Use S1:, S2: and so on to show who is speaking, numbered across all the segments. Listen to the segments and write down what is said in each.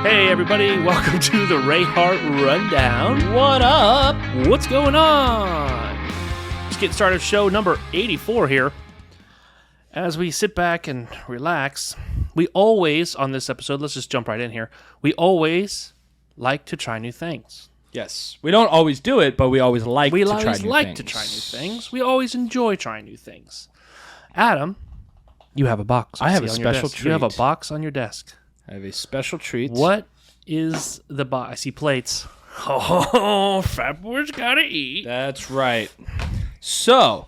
S1: Hey everybody, welcome to the Rayhart Rundown.
S2: What up?
S1: What's going on? Let's get started. Show number 84 here. As we sit back and relax, we always, on this episode, let's just jump right in here. We always like to try new things.
S2: Yes. We don't always do it, but we always like to try new things.
S1: We always like to try new things. We always enjoy trying new things. Adam, you have a box.
S2: I have a special treat.
S1: You have a box on your desk.
S2: I have a special treat.
S1: What is the box? I see plates. Oh, Fat Boy's gotta eat.
S2: That's right. So,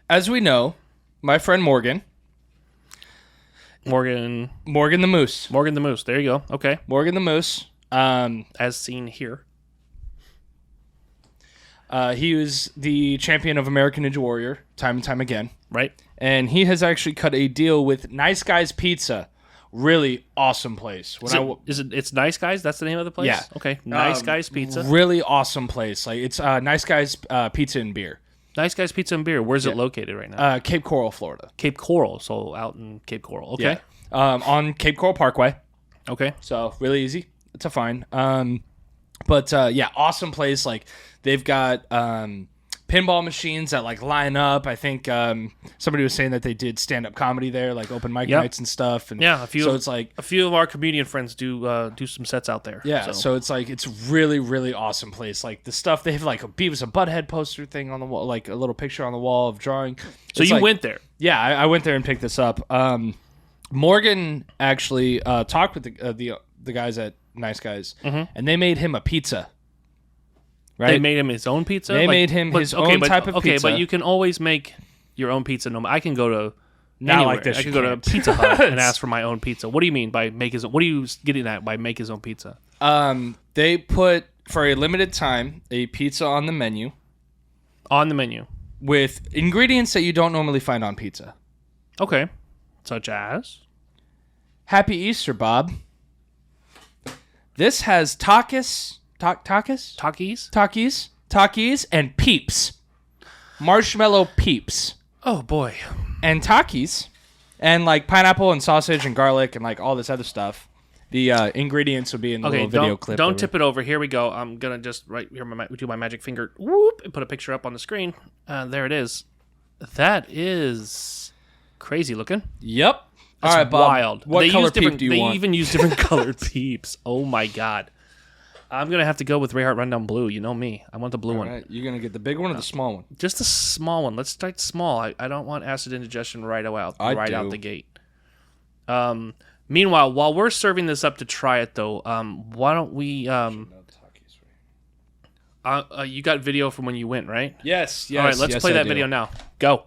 S2: as we know, my friend Morgan the Moose.
S1: Morgan the Moose. There you go. Okay.
S2: Morgan the Moose.
S1: As seen here.
S2: He was the champion of American Ninja Warrior time and time again.
S1: Right.
S2: And he has actually cut a deal with Nice Guys Pizza. Really awesome place.
S1: It's Nice Guys? That's the name of the place?
S2: Yeah.
S1: Okay. Nice Guys Pizza.
S2: Really awesome place. Like it's Nice Guys Pizza and Beer.
S1: Nice Guys Pizza and Beer. Where's it located right now?
S2: Cape Coral, Florida.
S1: Cape Coral. So out in Cape Coral. Okay.
S2: Yeah. On Cape Coral Parkway.
S1: Okay.
S2: So really easy to find. But awesome place. Like they've got pinball machines that like line up. I think somebody was saying that they did stand-up comedy there, like open mic nights and stuff. And
S1: yeah, a few of our comedian friends do some sets out there.
S2: Yeah, so it's like it's really, really awesome place. Like the stuff they have, like a Beavis and Butthead poster thing on the wall, like a little picture on the wall of drawing.
S1: So you went there?
S2: Yeah, I went there and picked this up. Morgan actually talked with the guys at Nice Guys, and they made him a pizza. Right?
S1: They made him his own pizza?
S2: They made him his own type of pizza.
S1: Okay, but you can always make your own pizza. I can go to
S2: not
S1: anywhere.
S2: Like this.
S1: I can go to Pizza Hut and ask for my own pizza. What do you mean by make his own? What are you getting at by make his own pizza?
S2: They put, for a limited time, a pizza on the menu.
S1: On the menu.
S2: With ingredients that you don't normally find on pizza.
S1: Okay. Such as?
S2: Happy Easter, Bob. This has Takis, and Peeps. Marshmallow Peeps.
S1: Oh, boy.
S2: And Takis. And, like, pineapple and sausage and garlic and, like, all this other stuff. The ingredients will be in the little video clip.
S1: Don't tip it over. Here we go. I'm going to just right here do my magic finger. Whoop, and put a picture up on the screen. There it is. That is crazy looking.
S2: Yep.
S1: That's
S2: all right, Bob.
S1: Wild.
S2: What color Peep do you want?
S1: They even use different colored Peeps. Oh, my God. I'm going to have to go with Rayhart Rundown Blue. You know me. I want the blue one.
S2: Right. You're going to get the big one or the small one?
S1: Just the small one. Let's start small. I don't want acid indigestion right out the gate. Meanwhile, while we're serving this up to try it, though, why don't we... you got video from when you went, right?
S2: Yes.
S1: All right, let's play that video now. Go.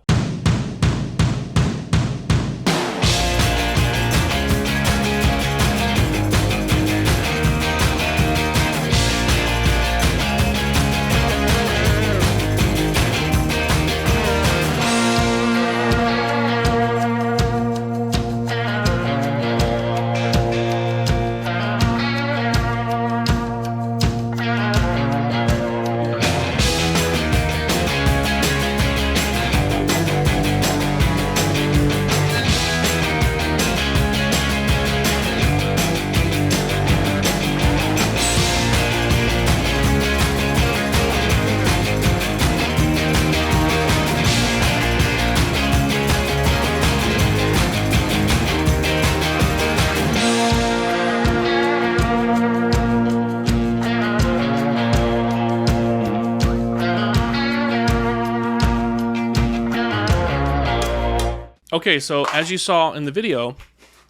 S1: Okay, so as you saw in the video,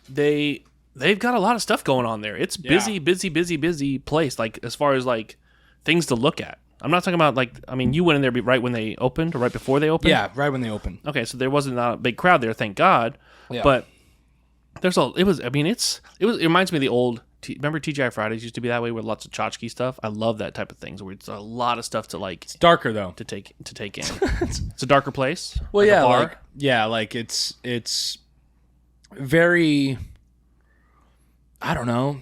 S1: they've got a lot of stuff going on there. It's busy place. Like as far as like things to look at. I'm not talking about like you went in there right when they opened or right before they opened.
S2: Yeah, right when they opened.
S1: Okay, so there wasn't a big crowd there, thank God. Yeah. But it reminds me of the old. Remember TGI Fridays used to be that way with lots of tchotchke stuff. I love that type of things where it's a lot of stuff to like.
S2: It's darker though
S1: to take in. It's a darker place.
S2: Well, like it's very. I don't know.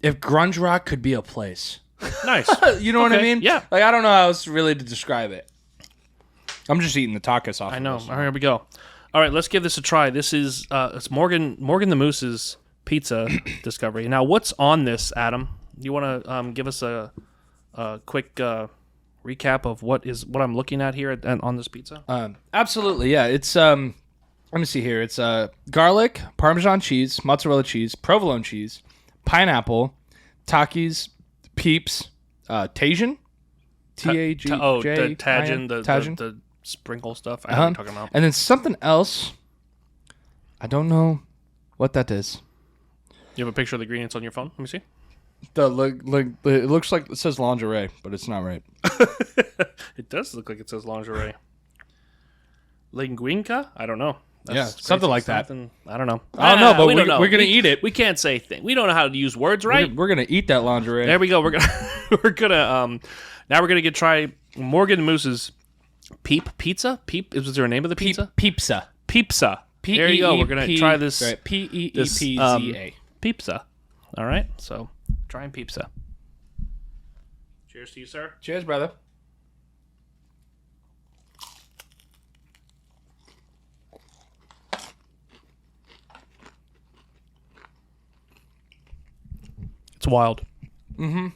S2: If grunge rock could be a place,
S1: nice.
S2: You know what I mean?
S1: Yeah.
S2: Like I don't know how else really to describe it. I'm just eating the tacos off.
S1: I know. All right, here we go. All right, let's give this a try. This is it's Morgan the Moose's pizza discovery. Now, what's on this, Adam? You want to give us a quick recap of what I'm looking at here on this pizza?
S2: Absolutely, yeah. It's let me see here. It's garlic, Parmesan cheese, mozzarella cheese, provolone cheese, pineapple, Takis, Peeps, Tajin, T-A-G-J.
S1: The Tajin,
S2: Tajin.
S1: the sprinkle stuff. I know what you're talking about.
S2: And then something else. I don't know what that is.
S1: You have a picture of the ingredients on your phone? Let me see.
S2: It looks like it says lingerie, but it's not right.
S1: It does look like it says lingerie. Linguinca? I don't know. That's
S2: something like that.
S1: I don't know.
S2: I don't know, but we're going to eat it.
S1: We can't say things. We don't know how to use words, right?
S2: We're going to eat that lingerie.
S1: There we go. We're gonna now we're gonna try Morgan Moose's Peep pizza. Peep is there a name of the pizza?
S2: Peepsa.
S1: Peepsa. There you go. We're gonna try this.
S2: Right. P-E-E-P-Z-A.
S1: Peepsa. All right. So trying Peepsa. Cheers to you, sir.
S2: Cheers, brother.
S1: It's wild. Mm-hmm.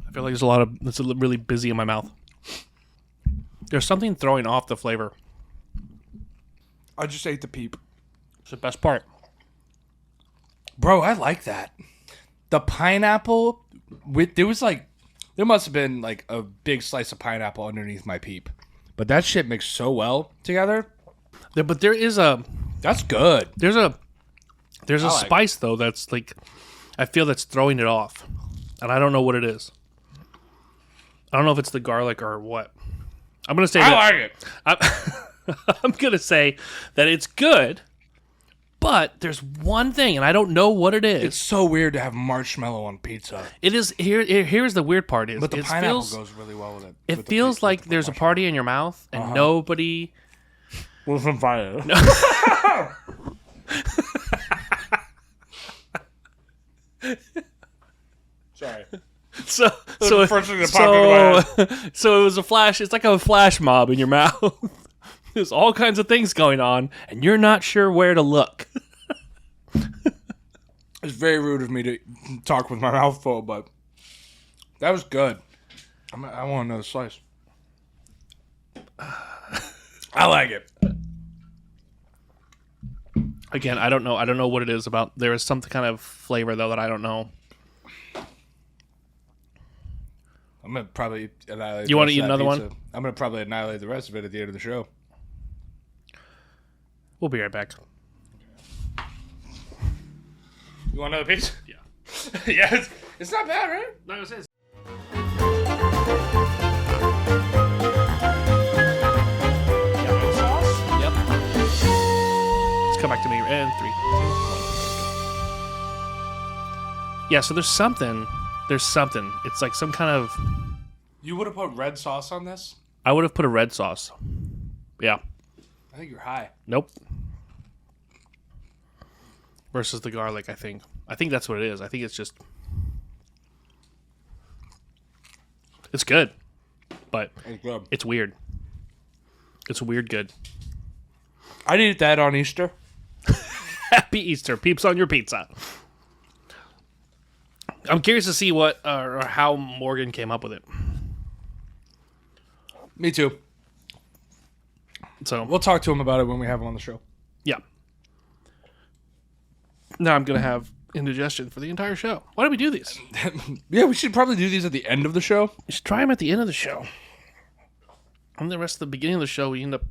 S1: I feel like it's really busy in my mouth. There's something throwing off the flavor.
S2: I just ate the Peep.
S1: It's the best part.
S2: Bro, I like that. The pineapple there must have been like a big slice of pineapple underneath my Peep. But that shit mixed so well together.
S1: But there is a
S2: That's good.
S1: There's a spice though that's like I feel that's throwing it off. And I don't know what it is. I don't know if it's the garlic or what. I'm going to say
S2: like it.
S1: I'm going to say that it's good, but there's one thing, and I don't know what it is.
S2: It's so weird to have marshmallow on pizza.
S1: It is here's the weird part is
S2: But the pineapple goes really well with it.
S1: It feels like there's a party in your mouth and nobody
S2: was on fire. Sorry.
S1: So
S2: the first thing that popped into my head.
S1: So it was a flash. It's like a flash mob in your mouth. There's all kinds of things going on, and you're not sure where to look.
S2: It's very rude of me to talk with my mouth full, but that was good. I want another slice. I like it.
S1: Again, I don't know. I don't know what it is about. There is some kind of flavor though that I don't know.
S2: I'm gonna probably annihilate.
S1: You want to eat another one?
S2: I'm gonna probably annihilate the rest of it at the end of the show.
S1: We'll be right back.
S2: You want another piece?
S1: Yeah.
S2: Yeah, it's not bad, right?
S1: No, it is.
S2: Sauce?
S1: Yep. Let's come back to me. And 3, 2, 1. Yeah. So there's something. It's like some kind of.
S2: You would have put red sauce on this?
S1: I would have put a red sauce. Yeah.
S2: I think you're high.
S1: Nope. Versus the garlic, I think. I think that's what it is. I think it's just. It's good, but it's weird. It's weird good.
S2: I'd eat that on Easter.
S1: Happy Easter, Peeps on your pizza. I'm curious to see what or how Morgan came up with it.
S2: Me too.
S1: So
S2: we'll talk to him about it when we have him on the show.
S1: Yeah. Now I'm gonna have indigestion for the entire show. Why don't we do these?
S2: Yeah, we should probably do these at the end of the show.
S1: We should try them at the end of the show. And the rest of the beginning of the show, we end up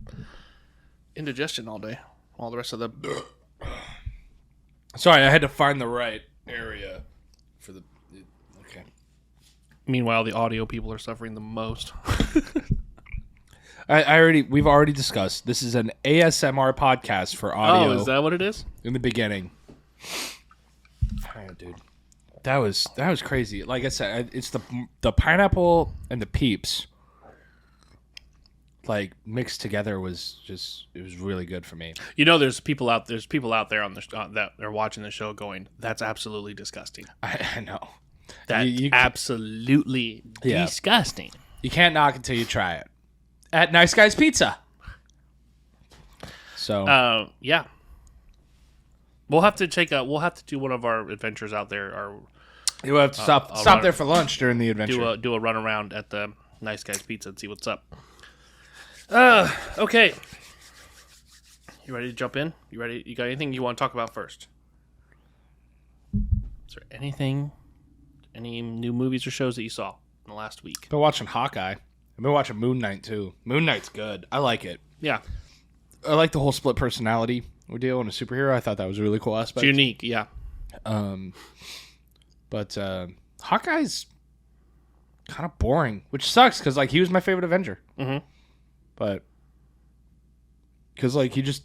S1: indigestion all day. All the rest of the.
S2: Sorry, I had to find the right area for the. Okay.
S1: Meanwhile, the audio people are suffering the most.
S2: We've already discussed. This is an ASMR podcast for audio.
S1: Oh, is that what it is?
S2: In the beginning. Oh, dude. That was crazy. Like I said, it's the pineapple and the Peeps. Like mixed together it was really good for me.
S1: You know, there's people out there on the that are watching the show going, "That's absolutely disgusting."
S2: I know.
S1: That's absolutely disgusting.
S2: You can't knock until you try it. At Nice Guys Pizza. So
S1: yeah. We'll have to do one of our adventures out there, or
S2: You have to stop there for lunch during the adventure.
S1: do a run around at the Nice Guys Pizza and see what's up. Okay. You ready to jump in? You ready? You got anything you want to talk about first? Is there any new movies or shows that you saw in the last week?
S2: Been watching Hawkeye. I've been watching Moon Knight too. Moon Knight's good. I like it.
S1: Yeah.
S2: I like the whole split personality ordeal in a superhero. I thought that was a really cool aspect.
S1: It's unique, yeah.
S2: But Hawkeye's kind of boring, which sucks because like he was my favorite Avenger.
S1: Mm-hmm.
S2: But because like he just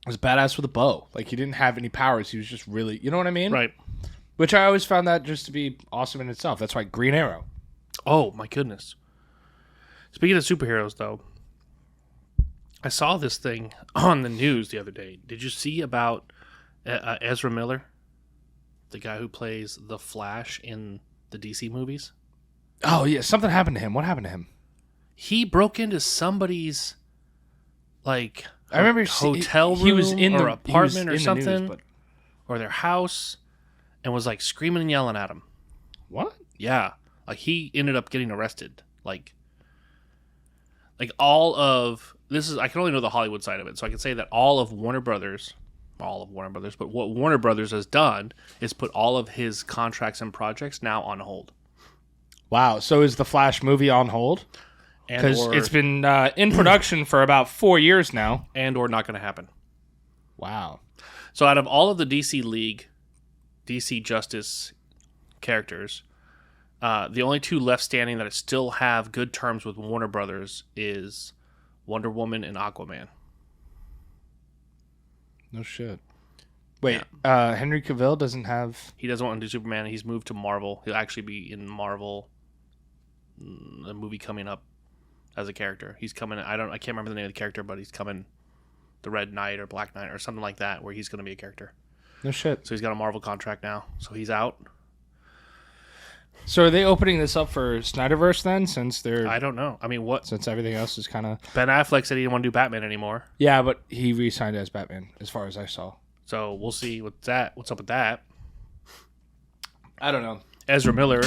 S2: was badass with a bow. Like he didn't have any powers. He was just really, you know what I mean?
S1: Right.
S2: Which I always found that just to be awesome in itself. That's why Green Arrow.
S1: Oh my goodness. Speaking of superheroes, though, I saw this thing on the news the other day. Did you see about Ezra Miller, the guy who plays the Flash in the DC movies?
S2: Oh yeah, something happened to him. What happened to him?
S1: He broke into somebody's like
S2: I remember
S1: hotel room
S2: he was in
S1: or
S2: the
S1: apartment or
S2: in
S1: something,
S2: the news, but...
S1: or their house, and was like screaming and yelling at him.
S2: What?
S1: Yeah, like he ended up getting arrested. Like all of this is I can only know the Hollywood side of it, so I can say that all of Warner Brothers, but what Warner Brothers has done is put all of his contracts and projects now on hold.
S2: Wow. So is the Flash movie on hold? Because it's been in production for about 4 years now.
S1: Or not going to happen.
S2: Wow.
S1: So out of all of the DC League, DC Justice characters, the only two left standing that still have good terms with Warner Brothers is Wonder Woman and Aquaman.
S2: No shit. Wait, yeah. Henry Cavill doesn't have...
S1: He doesn't want to do Superman. He's moved to Marvel. He'll actually be in Marvel, a movie coming up as a character. He's coming... I can't remember the name of the character, but he's coming the Red Knight or Black Knight or something like that, where he's going to be a character.
S2: No shit.
S1: So he's got a Marvel contract now. So he's out.
S2: So are they opening this up for Snyderverse then, since they're...
S1: I don't know. I mean, what...
S2: Since everything else is kind of...
S1: Ben Affleck said he didn't want to do Batman anymore.
S2: Yeah, but he re-signed as Batman, as far as I saw.
S1: So we'll see what's up with that.
S2: I don't know.
S1: Ezra Miller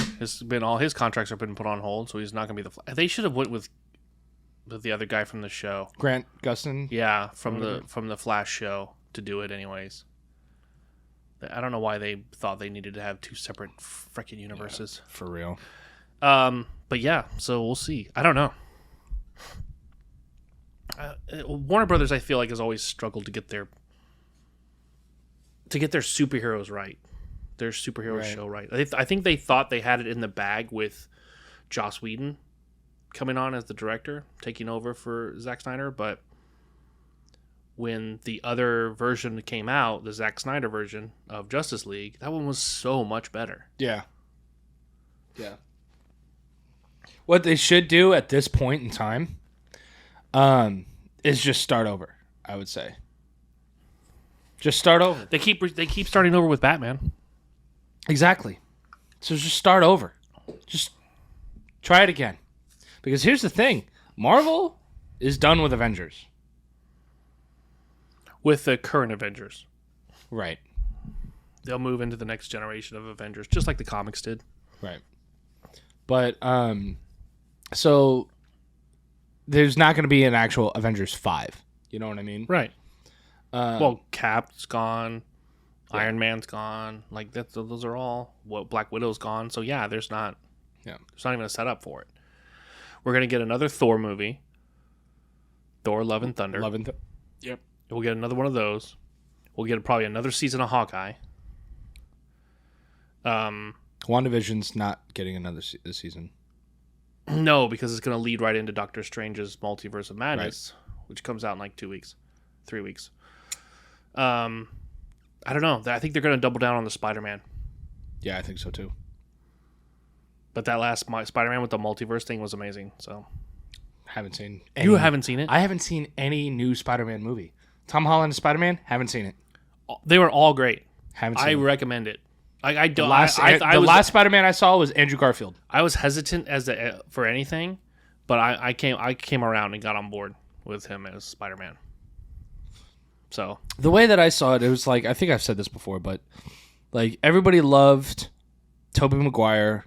S1: all his contracts have been put on hold, so he's not going to be the... They should have went with the other guy from the show.
S2: Grant Gustin?
S1: Yeah, from the Flash show to do it anyways. I don't know why they thought they needed to have two separate freaking universes.
S2: Yeah, for real.
S1: But yeah, so we'll see. I don't know. Warner Brothers, I feel like, has always struggled to get their superheroes right. Their superhero show right. I think they thought they had it in the bag with Joss Whedon coming on as the director, taking over for Zack Snyder, but when the other version came out, the Zack Snyder version of Justice League, that one was so much better.
S2: Yeah. Yeah. What they should do at this point in time is just start over, I would say. Just start over.
S1: They keep starting over with Batman.
S2: Exactly. So just start over. Just try it again. Because here's the thing. Marvel is done with Avengers.
S1: With the current Avengers.
S2: Right.
S1: They'll move into the next generation of Avengers, just like the comics did.
S2: Right. But, so there's not going to be an actual Avengers 5. You know what I mean?
S1: Right. Well, Cap's gone. Yeah. Iron Man's gone. Like, those are all... Black Widow's gone. So, yeah, there's not even a setup for it. We're going to get another Thor movie. Thor, Love and Thunder.
S2: Yep.
S1: We'll get another one of those. We'll get probably another season of Hawkeye.
S2: WandaVision's not getting another season.
S1: No, because it's going to lead right into Doctor Strange's Multiverse of Madness, which comes out in like 2 weeks, 3 weeks. I don't know. I think they're going to double down on the Spider-Man.
S2: Yeah, I think so too.
S1: But that last Spider-Man with the multiverse thing was amazing. So,
S2: haven't seen.
S1: You haven't seen it?
S2: I haven't seen any new Spider-Man movie. Tom Holland as Spider-Man, haven't seen it.
S1: They were all great.
S2: Haven't seen it.
S1: I recommend it. I don't.
S2: The last Spider-Man I saw was Andrew Garfield.
S1: I was hesitant for anything, but I came around and got on board with him as Spider-Man. So
S2: the way that I saw it, it was like, I think I've said this before, but like everybody loved Tobey Maguire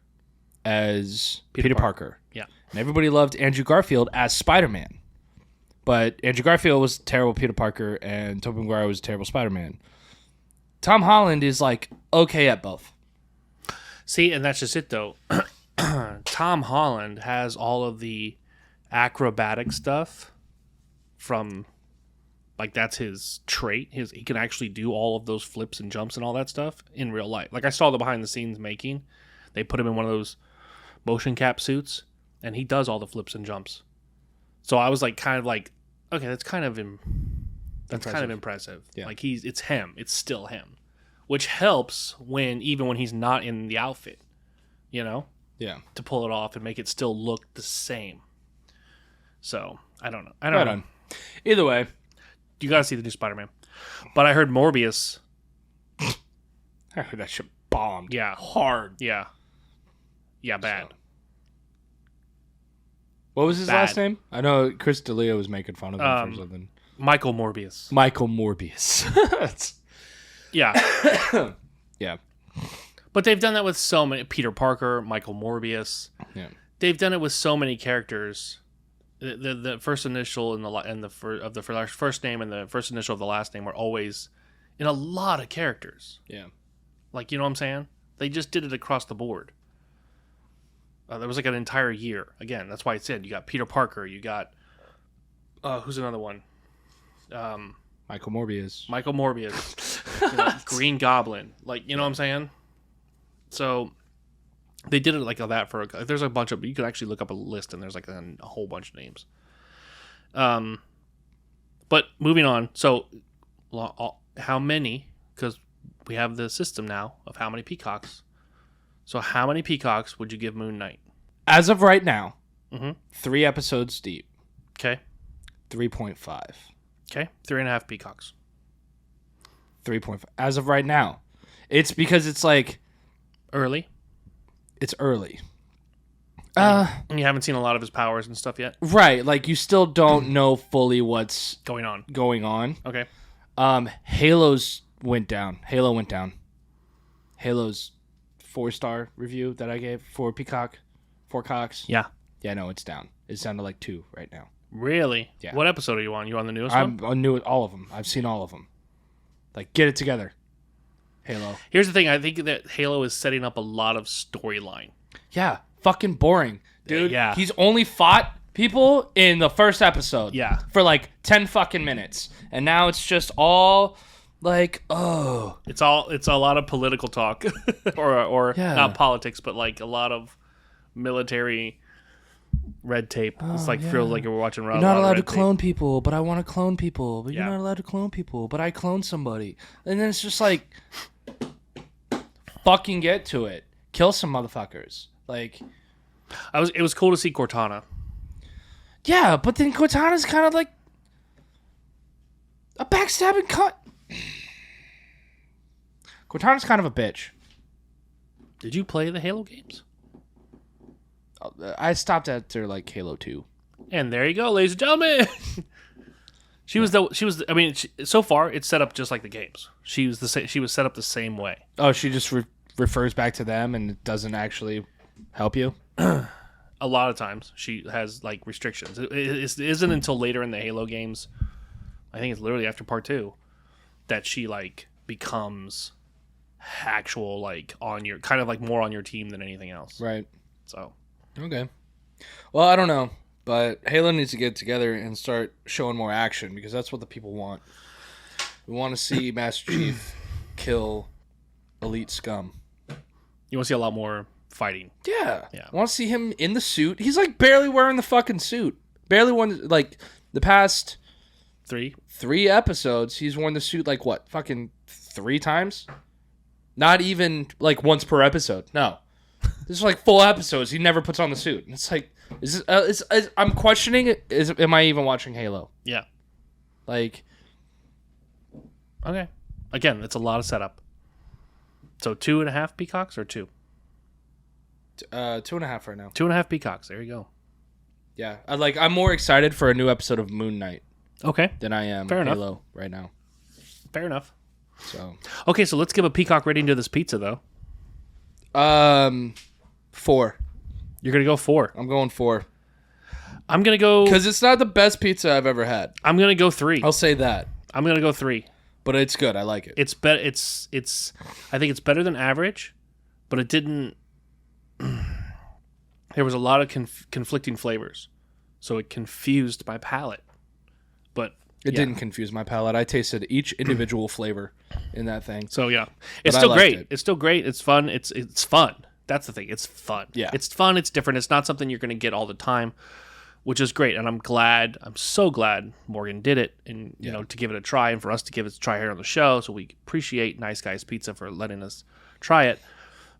S2: as Peter Parker.
S1: Yeah.
S2: And everybody loved Andrew Garfield as Spider-Man. But Andrew Garfield was terrible Peter Parker and Tobey Maguire was terrible Spider-Man. Tom Holland is like okay at both.
S1: See, and that's just it though. Tom Holland has all of the acrobatic stuff from, like, that's his trait. He can actually do all of those flips and jumps and all that stuff in real life. Like, I saw the behind the scenes making. They put him in one of those motion cap suits, and he does all the flips and jumps. So I was like, kind of like, okay, that's kind of impressive.
S2: Yeah.
S1: Like, it's him. It's still him, which helps even when he's not in the outfit, you know?
S2: Yeah.
S1: To pull it off and make it still look the same. So, I don't know.
S2: Right on. Either way.
S1: You gotta see the new Spider-Man. But I heard Morbius.
S2: I heard that shit bombed.
S1: Yeah.
S2: Hard.
S1: Yeah. Yeah, bad.
S2: So. What was his last name? I know Chris D'Elia was making fun of him for something.
S1: Michael Morbius.
S2: Michael Morbius.
S1: Yeah.
S2: Yeah.
S1: But they've done that with so many. Peter Parker, Michael Morbius.
S2: Yeah.
S1: They've done it with so many characters. The first initial and the first name and the first initial of the last name were always in a lot of characters.
S2: Yeah.
S1: Like, you know what I'm saying? They just did it across the board. There was like an entire year. Again, that's why I said you got Peter Parker. You got who's another one?
S2: Michael Morbius.
S1: Michael Morbius. Green Goblin. Like, you know what I'm saying? So they did it like that for there's a bunch of, you can actually look up a list and there's like a whole bunch of names. But moving on. So how many, because we have the system now of how many peacocks. So how many peacocks would you give Moon Knight?
S2: As of right now,
S1: 3
S2: episodes deep.
S1: Okay.
S2: 3.5.
S1: Okay. 3.5 peacocks.
S2: 3.5. As of right now. It's because it's like
S1: early.
S2: It's early.
S1: And you haven't seen a lot of his powers and stuff yet?
S2: Right. Like, you still don't know fully what's
S1: going on.
S2: Okay.
S1: Halo
S2: went down. Halo's 4-star review that I gave for Peacock. 4 cocks.
S1: Yeah.
S2: Yeah, no, it's down. It's down to like 2 right now.
S1: Really?
S2: Yeah.
S1: What episode are you on? You on the newest one?
S2: I'm on all of them. I've seen all of them. Like, get it together. Halo.
S1: Here's the thing. I think that Halo is setting up a lot of storyline.
S2: Yeah. Fucking boring. Dude,
S1: yeah.
S2: He's only fought people in the first episode.
S1: Yeah.
S2: For like 10 fucking minutes. And now it's just all like, oh.
S1: It's a lot of political talk. or
S2: Yeah.
S1: Not politics, but like a lot of military red tape. It's like feels like we're watching
S2: You're not allowed to clone people, but I want to clone people. But you're not allowed to clone people, but I clone somebody. And then it's just like, fucking get to it. Kill some motherfuckers. Like,
S1: it was cool to see Cortana.
S2: Yeah, but then Cortana's kind of like a backstabbing cunt. Cortana's kind of a bitch.
S1: Did you play the Halo games?
S2: I stopped after like Halo 2.
S1: And there you go, ladies and gentlemen. So far it's set up just like the games. She was set up the same way.
S2: Oh, she just refers back to them and it doesn't actually help you?
S1: A lot of times she has like restrictions. It isn't until later in the Halo games, I think it's literally after part 2, that she like becomes actual like on your kind of like more on your team than anything else.
S2: Right.
S1: So
S2: okay. Well, I don't know, but Halo needs to get together and start showing more action because that's what the people want. We want to see Master Chief kill elite scum.
S1: You want to see a lot more fighting.
S2: Yeah.
S1: Yeah.
S2: I want to see him in the suit. He's like barely wearing the fucking suit. Barely worn, like the past 3 episodes, he's worn the suit like what? Fucking 3 times? Not even like once per episode. No. This is like full episodes. He never puts on the suit. And it's like, I'm questioning it. Am I even watching Halo?
S1: Yeah.
S2: Like.
S1: Okay. Again, it's a lot of setup. So 2.5 peacocks or 2?
S2: 2.5 right now.
S1: 2.5 peacocks. There you go.
S2: Yeah. I'm more excited for a new episode of Moon Knight.
S1: Okay.
S2: Than I am
S1: Fair
S2: Halo
S1: enough.
S2: right now.
S1: Fair enough.
S2: So
S1: Okay, so let's give a peacock rating to this pizza, though.
S2: 4.
S1: You're going to go 4.
S2: I'm going 4.
S1: I'm going to go...
S2: Because it's not the best pizza I've ever had.
S1: I'm going to go 3.
S2: I'll say that.
S1: I'm going to go 3.
S2: But it's good. I like it.
S1: It's better. It's. I think it's better than average, but it didn't... There was a lot of conflicting flavors, so it confused my palate. But
S2: it didn't confuse my palate. I tasted each individual flavor in that thing.
S1: So yeah, it's
S2: But
S1: still
S2: I liked
S1: great.
S2: it.
S1: It's still great. It's fun. It's fun. That's the thing. It's fun.
S2: Yeah.
S1: It's fun. It's different. It's not something you're going to get all the time, which is great. And I'm so glad Morgan did it, and you know, to give it a try, and for us to give it a try here on the show. So we appreciate Nice Guys Pizza for letting us try it.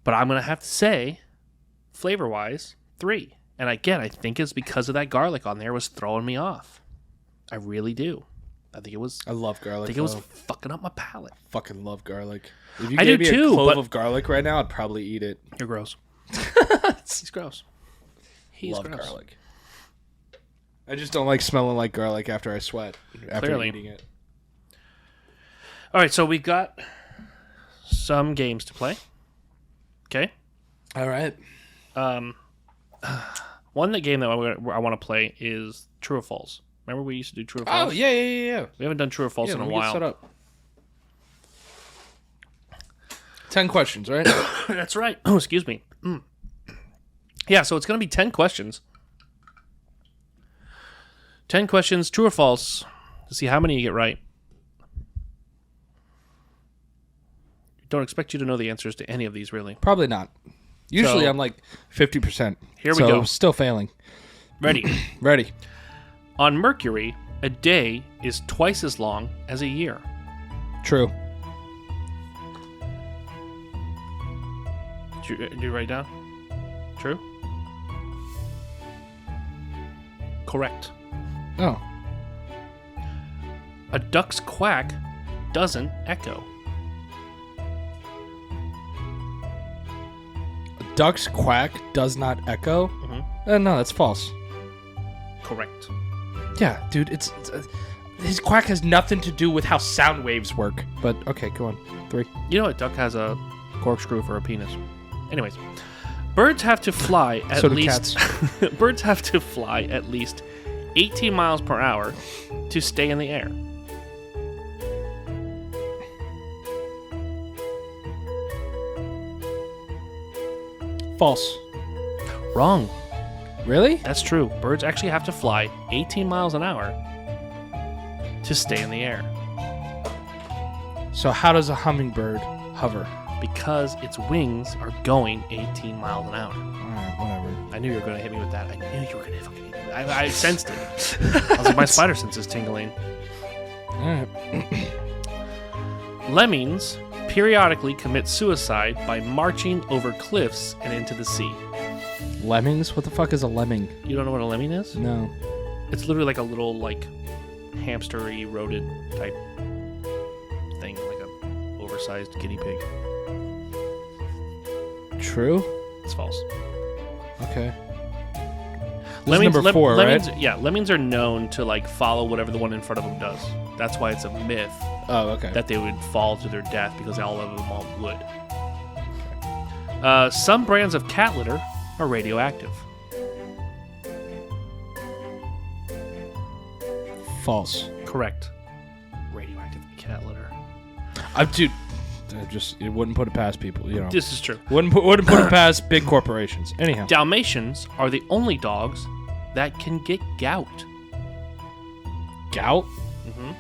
S1: But I'm going to have to say, flavor-wise, 3. And again, I think it's because of that garlic on there was throwing me off. I really do. I think it was.
S2: I love garlic.
S1: I think it was fucking up my palate.
S2: Fucking love garlic. If you
S1: I
S2: gave
S1: do
S2: me
S1: too,
S2: a clove
S1: but-
S2: of garlic right now, I'd probably eat it.
S1: You're gross. He's gross. He's
S2: love
S1: gross.
S2: garlic. I just don't like smelling like garlic after I sweat. After
S1: Clearly.
S2: eating it.
S1: All right, so we've got some games to play. Okay.
S2: All right.
S1: One game that I want to play is True or False. Remember we used to do True or False?
S2: Oh, yeah.
S1: We haven't done True or False in a
S2: let me
S1: while.
S2: get set up. 10 questions, right?
S1: That's right. Oh, excuse me. Yeah, so it's going to be 10 questions. 10 questions, true or false, to see how many you get right. Don't expect you to know the answers to any of these, really.
S2: Probably not. Usually
S1: So-
S2: I'm like 50%.
S1: Here we go.
S2: Still failing.
S1: Ready?
S2: Ready.
S1: On Mercury, a day is twice as long as a year.
S2: True.
S1: Did you write down? True? Correct.
S2: Oh.
S1: A duck's quack doesn't echo.
S2: A duck's quack does not echo?
S1: Mhm.
S2: No, that's false.
S1: Correct.
S2: Yeah, dude, it's his quack has nothing to do with how sound waves work. But okay, go on. 3.
S1: You know a duck has a corkscrew for a penis. Anyways, birds have to fly at
S2: So do
S1: least birds have to fly at least 18 miles per hour to stay in the air.
S2: False.
S1: Wrong.
S2: Really?
S1: That's true. Birds actually have to fly 18 miles an hour to stay in the air
S2: So how does a hummingbird hover?
S1: because its wings are going 18 miles an hour.
S2: Alright, whatever.
S1: I knew you were going to hit me with that. I knew you were going to fucking hit me with that. I sensed it. I was like, my spider sense is tingling.
S2: Alright.
S1: Lemmings periodically commit suicide by marching over cliffs and into the sea.
S2: Lemmings? What the fuck is a lemming?
S1: You don't know what a lemming is?
S2: No.
S1: It's literally like a little, like, hamster-y, rodent type thing, like a oversized guinea pig.
S2: True?
S1: It's false.
S2: Okay. This is number 4,
S1: lemmings,
S2: right?
S1: Yeah, lemmings are known to like follow whatever the one in front of them does. That's why it's a myth
S2: Oh, okay.
S1: that they would fall to their death because all of them all would. Some brands of cat litter are radioactive.
S2: False.
S1: Correct. Radioactive cat litter.
S2: Dude, it wouldn't put it past people, you know.
S1: This is true.
S2: Wouldn't put it past big corporations. Anyhow.
S1: Dalmatians are the only dogs that can get gout.
S2: Gout?
S1: Mm-hmm.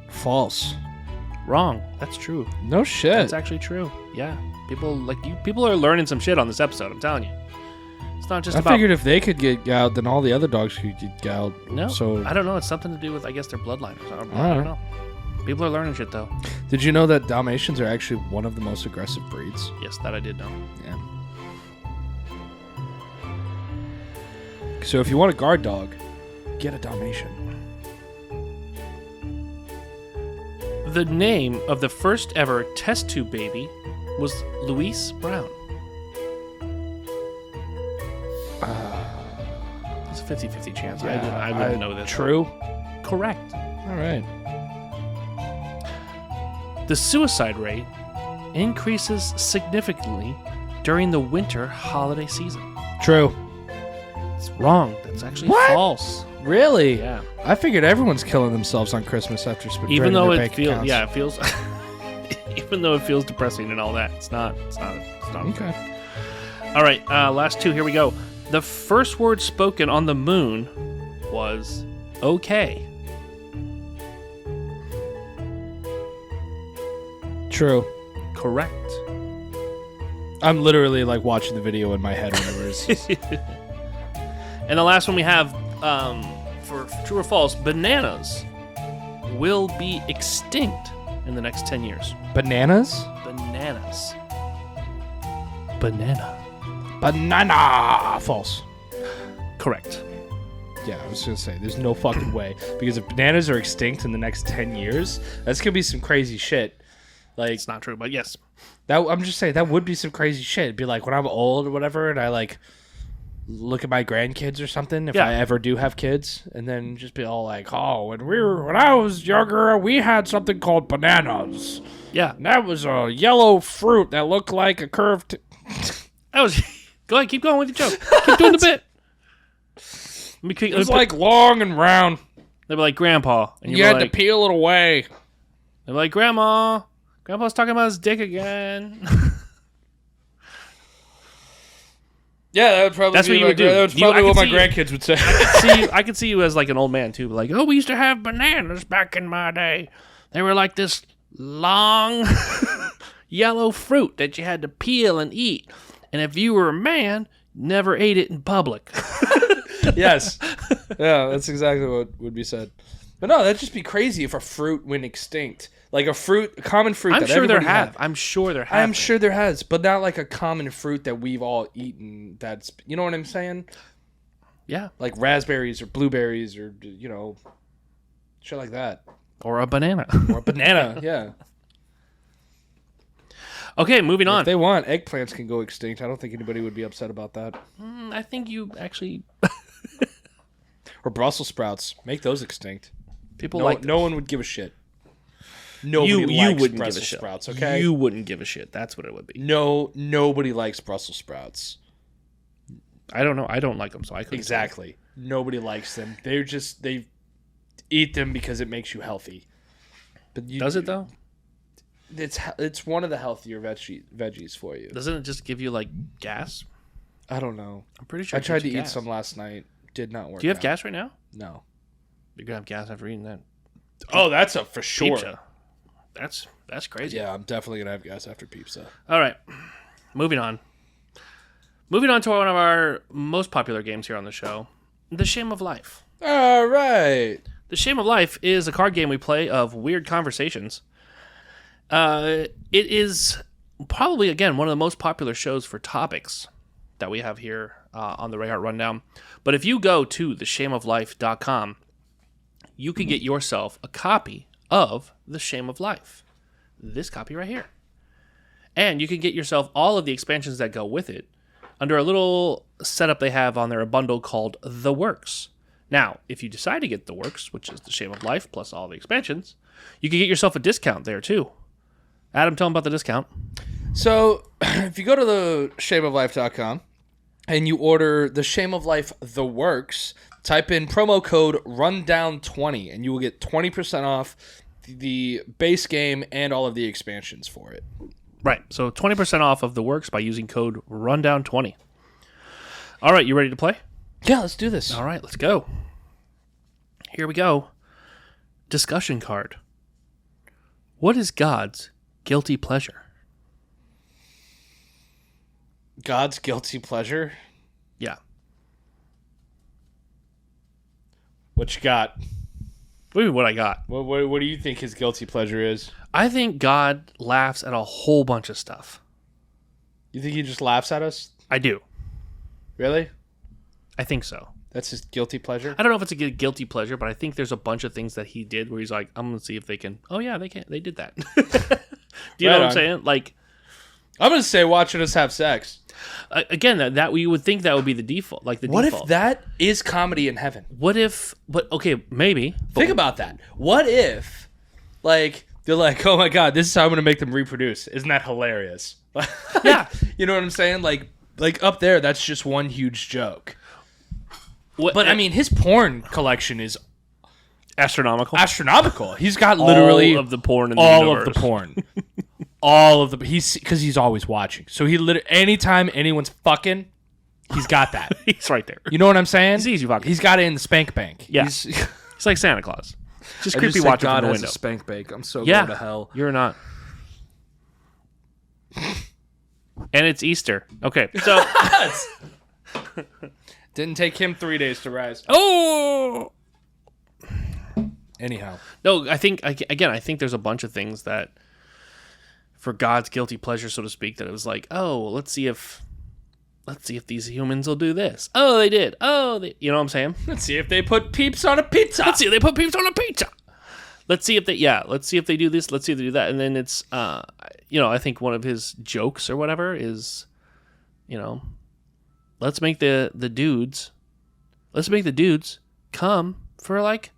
S2: False.
S1: Wrong. That's true.
S2: No shit.
S1: That's actually true. Yeah. People are learning some shit on this episode, I'm telling you. It's not just
S2: I
S1: about...
S2: figured if they could get gout, then all the other dogs could get gout.
S1: No,
S2: So
S1: I don't know. It's something to do with, I guess, their bloodline or something. I
S2: Alright.
S1: don't know. People are learning shit, though.
S2: did you know that Dalmatians are actually one of the most aggressive breeds?
S1: Yes, that I did know.
S2: Yeah. So if you want a guard dog, get a Dalmatian.
S1: The name of the first ever test tube baby was Louise Brown. It's a 50-50 chance. I wouldn't know this.
S2: True.
S1: Correct.
S2: All right.
S1: The suicide rate increases significantly during the winter holiday season.
S2: True.
S1: It's wrong. That's actually
S2: What?
S1: false.
S2: Really?
S1: Yeah.
S2: I figured everyone's killing themselves on Christmas after
S1: Even though
S2: their
S1: it
S2: bank
S1: feels,
S2: accounts.
S1: yeah, it feels. Even though it feels depressing and all that, it's not.
S2: Okay.
S1: All right, last two. Here we go. The first word spoken on the moon was okay.
S2: True.
S1: Correct.
S2: I'm literally like watching the video in my head whenever it's...
S1: And the last one we have, for true or false, bananas will be extinct in the next 10 years.
S2: Bananas?
S1: Bananas. Banana.
S2: Banana! False.
S1: Correct.
S2: Yeah, I was going to say, there's no fucking way. Because if bananas are extinct in the next 10 years, that's going to be some crazy shit. Like,
S1: It's not true, but yes.
S2: that. I'm just saying, that would be some crazy shit. It'd be like when I'm old or whatever, and I like look at my grandkids or something, if I ever do have kids, and then just be all like, oh, when I was younger, we had something called bananas.
S1: Yeah.
S2: And that was a yellow fruit that looked like a curved...
S1: That was. Go ahead, keep going with your joke. Keep doing the bit.
S2: It was like long and round.
S1: They'd be like, Grandpa. And
S2: You had to peel it away.
S1: They'd be like, Grandma. Grandpa's talking about his dick again.
S2: Yeah, that would probably
S1: That's
S2: be
S1: what you would do.
S2: That's probably what my grandkids would say.
S1: I could see you as like an old man too. Like, oh, we used to have bananas back in my day. They were like this long yellow fruit that you had to peel and eat. And if you were a man, never ate it in public.
S2: Yes. Yeah, that's exactly what would be said. But no, that'd just be crazy if a fruit went extinct. Like a common fruit
S1: I'm
S2: that
S1: sure there
S2: everybody
S1: have.
S2: had.
S1: I'm sure there have.
S2: I'm sure there has, but not like a common fruit that we've all eaten. That's, you know what I'm saying?
S1: Yeah.
S2: Like raspberries or blueberries or, shit like that.
S1: Or a banana.
S2: Or a banana, yeah.
S1: Okay, moving on.
S2: If they want, eggplants can go extinct. I don't think anybody would be upset about that.
S1: I think you actually...
S2: Or Brussels sprouts. Make those extinct.
S1: People
S2: No one would give a shit. Nobody likes
S1: wouldn't
S2: Brussels
S1: give a shit.
S2: sprouts, okay?
S1: You wouldn't give a shit. That's what it would be.
S2: No, nobody likes Brussels sprouts.
S1: I don't know. I don't like them, so I couldn't.
S2: Exactly. Nobody likes them. They eat them because it makes you healthy. But
S1: Does it though?
S2: It's one of the healthier veggies for you.
S1: Doesn't it just give you like gas?
S2: I don't know.
S1: I'm pretty sure.
S2: I tried to eat some last night. Did not work.
S1: Do you have
S2: out.
S1: gas right now?
S2: No.
S1: You're gonna have gas after eating that.
S2: Oh, that's a for sure.
S1: Pizza. That's crazy.
S2: Yeah, I'm definitely gonna have gas after pizza.
S1: All right, moving on. Moving on to one of our most popular games here on the show, The Shame of Life.
S2: All right.
S1: The Shame of Life is a card game we play of weird conversations. It is probably, again, one of the most popular shows for topics that we have here on the Rayhart Rundown. But if you go to theshameoflife.com, you can get yourself a copy of The Shame of Life. This copy right here. And you can get yourself all of the expansions that go with it under a little setup they have on there, a bundle called The Works. Now, if you decide to get The Works, which is The Shame of Life plus all the expansions, you can get yourself a discount there too. Adam, tell them about the discount.
S2: So, if you go to the shameoflife.com and you order The Shame of Life The Works, type in promo code RUNDOWN20 and you will get 20% off the base game and all of the expansions for it.
S1: Right. So 20% off of The Works by using code RUNDOWN20. All right, you ready to play?
S2: Yeah, let's do this.
S1: All right, let's go. Here we go. Discussion card. What is God's guilty pleasure?
S2: God's guilty pleasure?
S1: Yeah.
S2: What you got?
S1: What do you mean what I got?
S2: What do you think his guilty pleasure is?
S1: I think God laughs at a whole bunch of stuff.
S2: You think he just laughs at us?
S1: I do.
S2: Really?
S1: I think so.
S2: That's his guilty pleasure?
S1: I don't know if it's a guilty pleasure, but I think there's a bunch of things that he did where he's like, I'm going to see if they can. Oh, yeah, they can. They did that. Do you know what I'm saying? Like,
S2: I'm going to say watching us have sex.
S1: Again, that we would think that would be the default, like the
S2: What
S1: default.
S2: if that is comedy in heaven?
S1: What if? But okay, maybe.
S2: Think about that. What if, like, they're like, oh my god, this is how I'm gonna make them reproduce? Isn't that hilarious?
S1: Yeah,
S2: you know what I'm saying? Like up there, that's just one huge joke. But I mean, his porn collection is
S1: astronomical.
S2: He's got literally
S1: all of the porn in the
S2: all
S1: universe.
S2: of the porn. All of the because he's always watching. So he literally anytime anyone's fucking, he's got that.
S1: He's right there.
S2: You know what I'm saying?
S1: He's easy fucking.
S2: He's got it in the spank bank.
S1: Yeah.
S2: He's
S1: like Santa Claus. Just
S2: I
S1: creepy
S2: just
S1: watching
S2: God
S1: from the
S2: has
S1: window.
S2: a spank bank. I'm so
S1: Yeah,
S2: going to hell.
S1: you're not. And it's Easter. Okay, so
S2: Didn't take him 3 days to rise.
S1: oh.
S2: Anyhow,
S1: No, I think there's a bunch of things that, for God's guilty pleasure, so to speak, that it was like, oh, let's see if these humans will do this. Oh, they did. Oh, you know what I'm saying?
S2: let's see if they put Peeps on a pizza.
S1: Let's see if they put Peeps on a pizza. Let's see if they do this. Let's see if they do that. And then it's, I think one of his jokes or whatever is, let's make the dudes come for like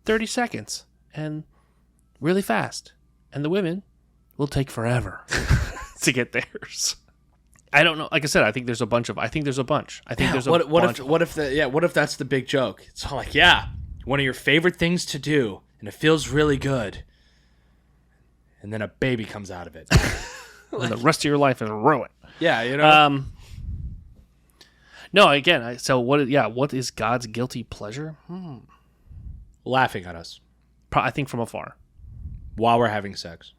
S1: 30 seconds and really fast, and the women will take forever to get theirs. I don't know. Like I said, I think there's a bunch. What
S2: if that's the big joke? It's all like, one of your favorite things to do, and it feels really good, and then a baby comes out of it.
S1: and the rest of your life is ruined.
S2: Yeah, you know.
S1: No, again. What is God's guilty pleasure?
S2: Laughing at us
S1: I think from afar,
S2: while we're having sex.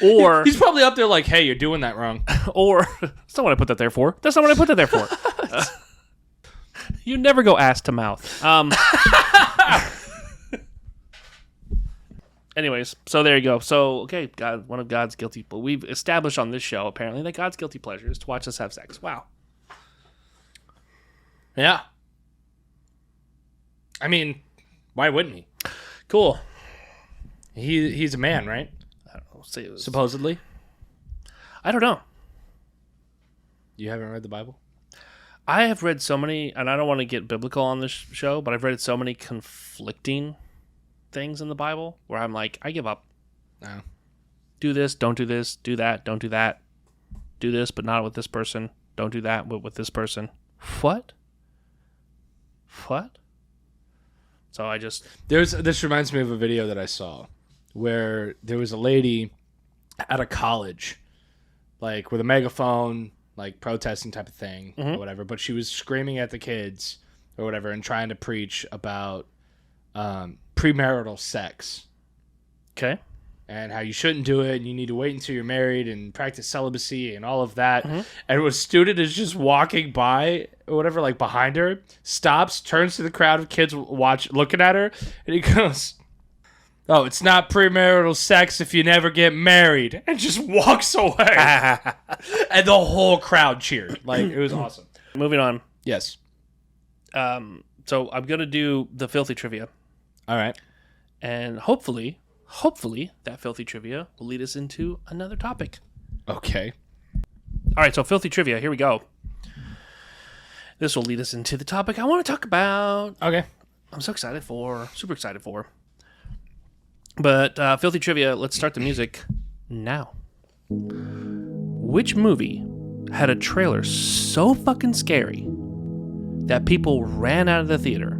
S1: Or
S2: he's probably up there like, "Hey, you're doing that wrong."
S1: Or that's not what I put that there for. That's not what I put that there for. You never go ass to mouth. Anyways, so there you go. So okay, God, one of God's guilty. But we've established on this show apparently that God's guilty pleasure is to watch us have sex. Wow.
S2: Yeah. I mean, why wouldn't he?
S1: Cool.
S2: He's a man, right?
S1: I don't know. Say it was,
S2: supposedly.
S1: I don't know.
S2: You haven't read the Bible?
S1: I have read so many, and I don't want to get biblical on this show, but I've read so many conflicting things in the Bible where I'm like, I give up.
S2: No.
S1: Do this, don't do this. Do that, don't do that. Do this, but not with this person. Don't do that, but with this person. What? So
S2: this reminds me of a video that I saw where there was a lady at a college, like with a megaphone, like protesting type of thing or whatever, but she was screaming at the kids or whatever and trying to preach about premarital sex.
S1: Okay.
S2: And how you shouldn't do it, and you need to wait until you're married and practice celibacy and all of that. And a student is just walking by or whatever, like behind her, stops, turns to the crowd of kids looking at her, and he goes, "Oh, it's not premarital sex if you never get married," and just walks away. And the whole crowd cheered. Like, it was awesome.
S1: Moving on.
S2: Yes.
S1: So I'm going to do the filthy trivia.
S2: All right.
S1: And hopefully that filthy trivia will lead us into another topic.
S2: Okay.
S1: All right, so filthy trivia, here we go. This will lead us into the topic I want to talk about.
S2: Okay.
S1: I'm super excited for. But filthy trivia, let's start the music now. Which movie had a trailer so fucking scary that people ran out of the theater,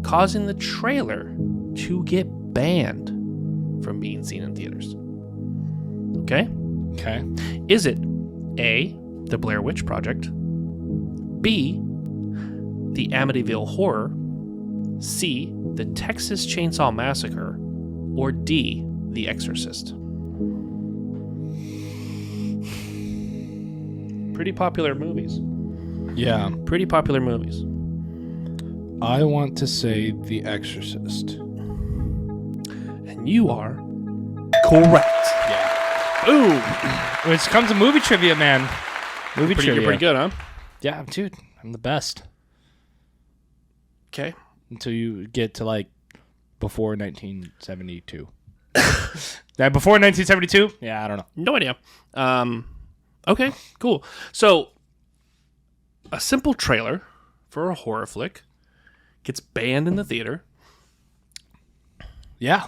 S1: causing the trailer to get banned from being seen in theaters? Okay?
S2: Okay.
S1: Is it A, The Blair Witch Project, B, The Amityville Horror, C, The Texas Chainsaw Massacre, or D, The Exorcist? Pretty popular movies.
S2: Yeah.
S1: Pretty popular movies.
S2: I want to say The Exorcist.
S1: And you are correct.
S2: Yeah.
S1: Boom.
S2: When it comes to movie trivia, man. Movie trivia.
S1: You're pretty good, huh?
S2: Yeah, dude. I'm the best.
S1: Okay.
S2: Until you get to, like, before 1972. Before 1972? Yeah, I don't know.
S1: No idea. Okay, cool. So, a simple trailer for a horror flick gets banned in the theater.
S2: Yeah.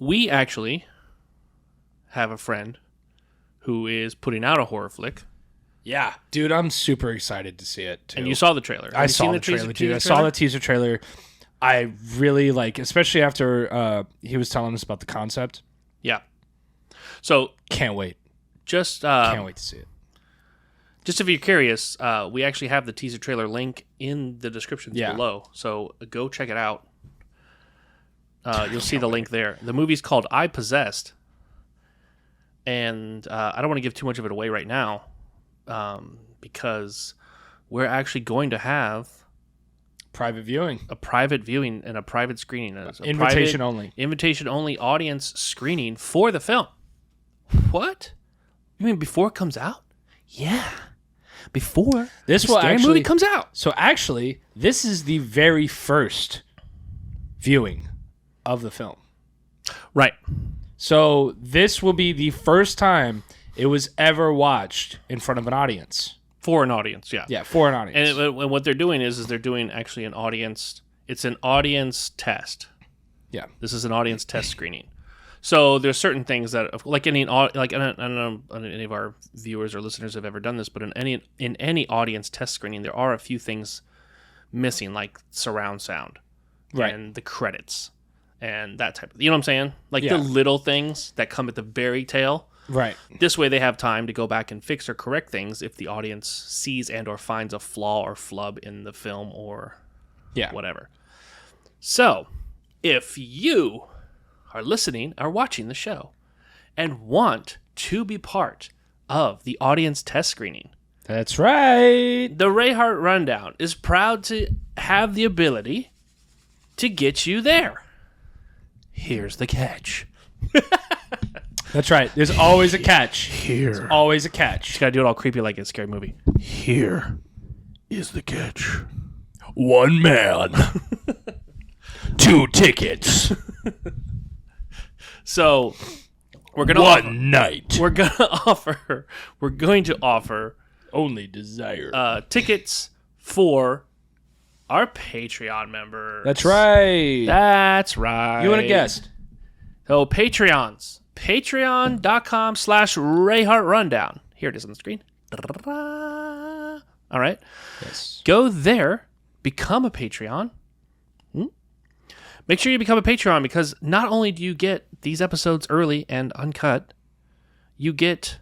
S1: We actually have a friend who is putting out a horror flick.
S2: Yeah. Dude, I'm super excited to see it, too.
S1: And you saw the trailer.
S2: I saw the trailer, dude. I saw the teaser trailer. I really like, especially after he was telling us about the concept.
S1: Yeah. So
S2: can't wait.
S1: Can't
S2: wait to see it.
S1: Just if you're curious, we actually have the teaser trailer link in the descriptions below. So go check it out. You'll see the link there. The movie's called iPossessed. And I don't want to give too much of it away right now because we're actually going to have
S2: private viewing
S1: and a private screening.
S2: Invitation
S1: only audience screening for the film. What? You mean before it comes out? Yeah. Before
S2: this
S1: movie comes out.
S2: So actually, this is the very first viewing of the film.
S1: Right.
S2: So this will be the first time it was ever watched in front of an audience.
S1: For an audience, yeah.
S2: Yeah, for an audience.
S1: And what they're doing is they're doing actually an audience. It's an audience test.
S2: Yeah.
S1: This is an audience test screening. So there's certain things that, like I don't know if any of our viewers or listeners have ever done this, but in any audience test screening, there are a few things missing, like surround sound,
S2: right,
S1: and the credits, and that type of. You know what I'm saying? Like the little things that come at the very tail.
S2: Right.
S1: This way they have time to go back and fix or correct things if the audience sees and or finds a flaw or flub in the film or whatever. So, if you are listening or watching the show and want to be part of the audience test screening,
S2: that's right.
S1: The Rayhart Rundown is proud to have the ability to get you there. Here's the catch.
S2: That's right. There's always a catch.
S1: Here.
S2: There's always a catch.
S1: Just gotta do it all creepy like a scary movie. Here is the catch.
S2: 1 man. 2 tickets.
S1: So we're gonna
S2: One night.
S1: We're going to offer
S2: only desire
S1: tickets for our Patreon members.
S2: That's right.
S1: That's right.
S2: You and a guest.
S1: So Patreons. Patreon.com/Rayhart Rundown. Here it is on the screen. All right.
S2: Yes.
S1: Go there. Become a Patreon. Make sure you become a Patreon because not only do you get these episodes early and uncut, you get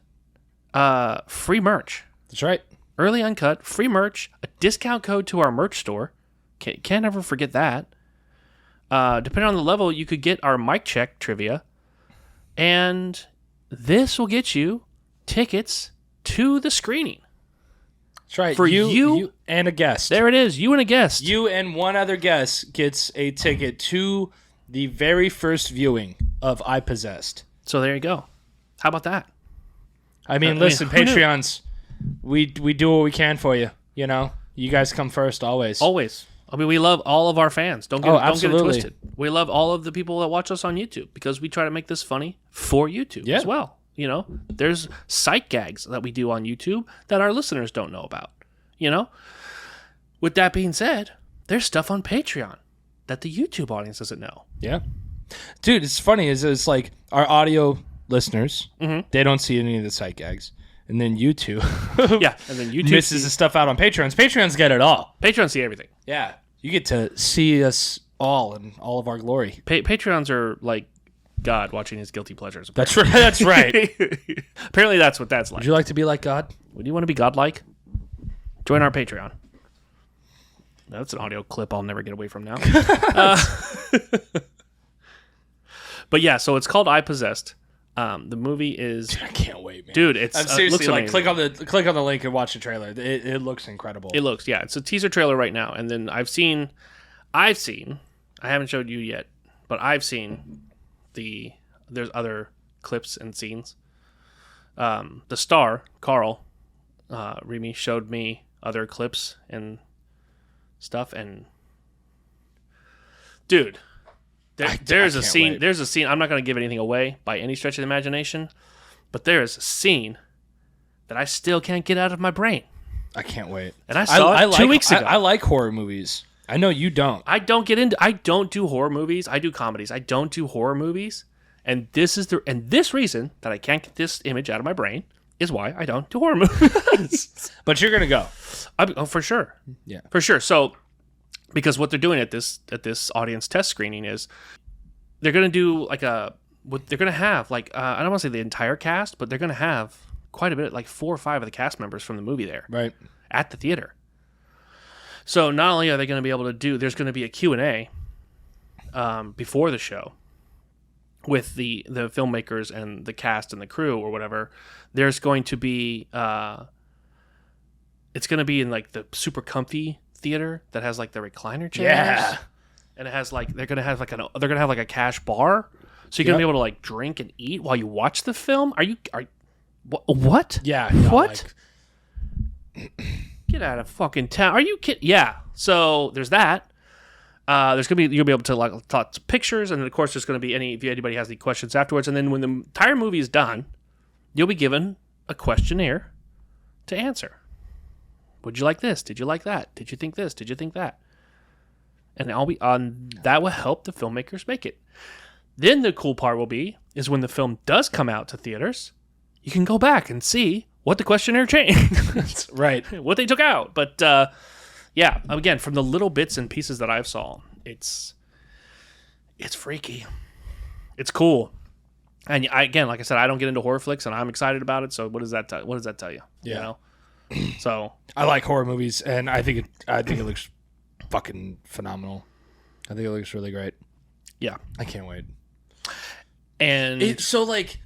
S1: free merch.
S2: That's right.
S1: Early uncut, free merch, a discount code to our merch store. Can't ever forget that. Depending on the level, you could get our mic check trivia. And this will get you tickets to the screening.
S2: That's right.
S1: For you
S2: and a guest.
S1: There it is. You and a guest.
S2: You and one other guest gets a ticket to the very first viewing of iPossessed.
S1: So there you go. How about that?
S2: I mean, listen, Patreons, we do what we can for you. You know, you guys come first always.
S1: Always. I mean, we love all of our fans. Don't get it twisted. We love all of the people that watch us on YouTube because we try to make this funny for YouTube as well. You know, there's sight gags that we do on YouTube that our listeners don't know about. You know, with that being said, there's stuff on Patreon that the YouTube audience doesn't know.
S2: Yeah, dude, it's funny. It's like our audio listeners, they don't see any of the sight gags, and then YouTube,
S1: and then YouTube
S2: misses the stuff out on Patreons. Patreons get it all.
S1: Patreons see everything.
S2: Yeah, you get to see us all in all of our glory.
S1: Patreons are like God watching his guilty pleasures.
S2: Apparently. That's right.
S1: Apparently that's what that's like.
S2: Would you like to be like God?
S1: Would you want to be godlike? Join our Patreon. That's an audio clip I'll never get away from now. But yeah, so it's called iPossessed. The movie is.
S2: Dude, I can't wait, man.
S1: Dude, it's
S2: seriously
S1: looks
S2: like click on the link and watch the trailer. It looks incredible.
S1: It looks, it's a teaser trailer right now, and then I've seen. I haven't showed you yet, but I've seen there's other clips and scenes. The star Carl, Remy showed me other clips and stuff, and dude. There's a scene. I'm not going to give anything away by any stretch of the imagination, But there is a scene that I still can't get out of my brain.
S2: I can't wait.
S1: And I saw it 2 weeks ago.
S2: I like horror movies. I know you don't.
S1: I don't do horror movies. I do comedies. I don't do horror movies. And this reason that I can't get this image out of my brain is why I don't do horror movies.
S2: But you're going to go.
S1: Oh, for sure.
S2: Yeah.
S1: For sure. So, because what they're doing at this audience test screening is they're going to do they're going to have I don't want to say the entire cast, but they're going to have quite a bit, like 4 or 5 of the cast members from the movie there.
S2: Right.
S1: At the theater. So not only are they going to be able to there's going to be a Q&A before the show with the filmmakers and the cast and the crew or whatever. There's going to be it's going to be in like the super comfy theater that has like the recliner chairs.
S2: Yeah.
S1: And it has like they're going to have like a cash bar, so you're going to be able to like drink and eat while you watch the film. What?
S2: Yeah. No,
S1: what? Get out of fucking town. Are you kidding? Yeah. So there's that. You'll be able to like talk to pictures, and then of course there's going to be if anybody has any questions afterwards, and then when the entire movie is done, you'll be given a questionnaire to answer. Would you like this? Did you like that? Did you think this? Did you think that? And I'll be on. That will help the filmmakers make it. Then the cool part is when the film does come out to theaters, you can go back and see what the questionnaire changed.
S2: Right.
S1: What they took out. But yeah, again, from the little bits and pieces that I've saw, it's freaky. It's cool. And again, like I said, I don't get into horror flicks, and I'm excited about it. So what does that tell you?
S2: Yeah.
S1: You know? So
S2: I like horror movies, and I think it looks fucking phenomenal. I think it looks really great.
S1: Yeah.
S2: I can't wait.
S1: And
S2: so like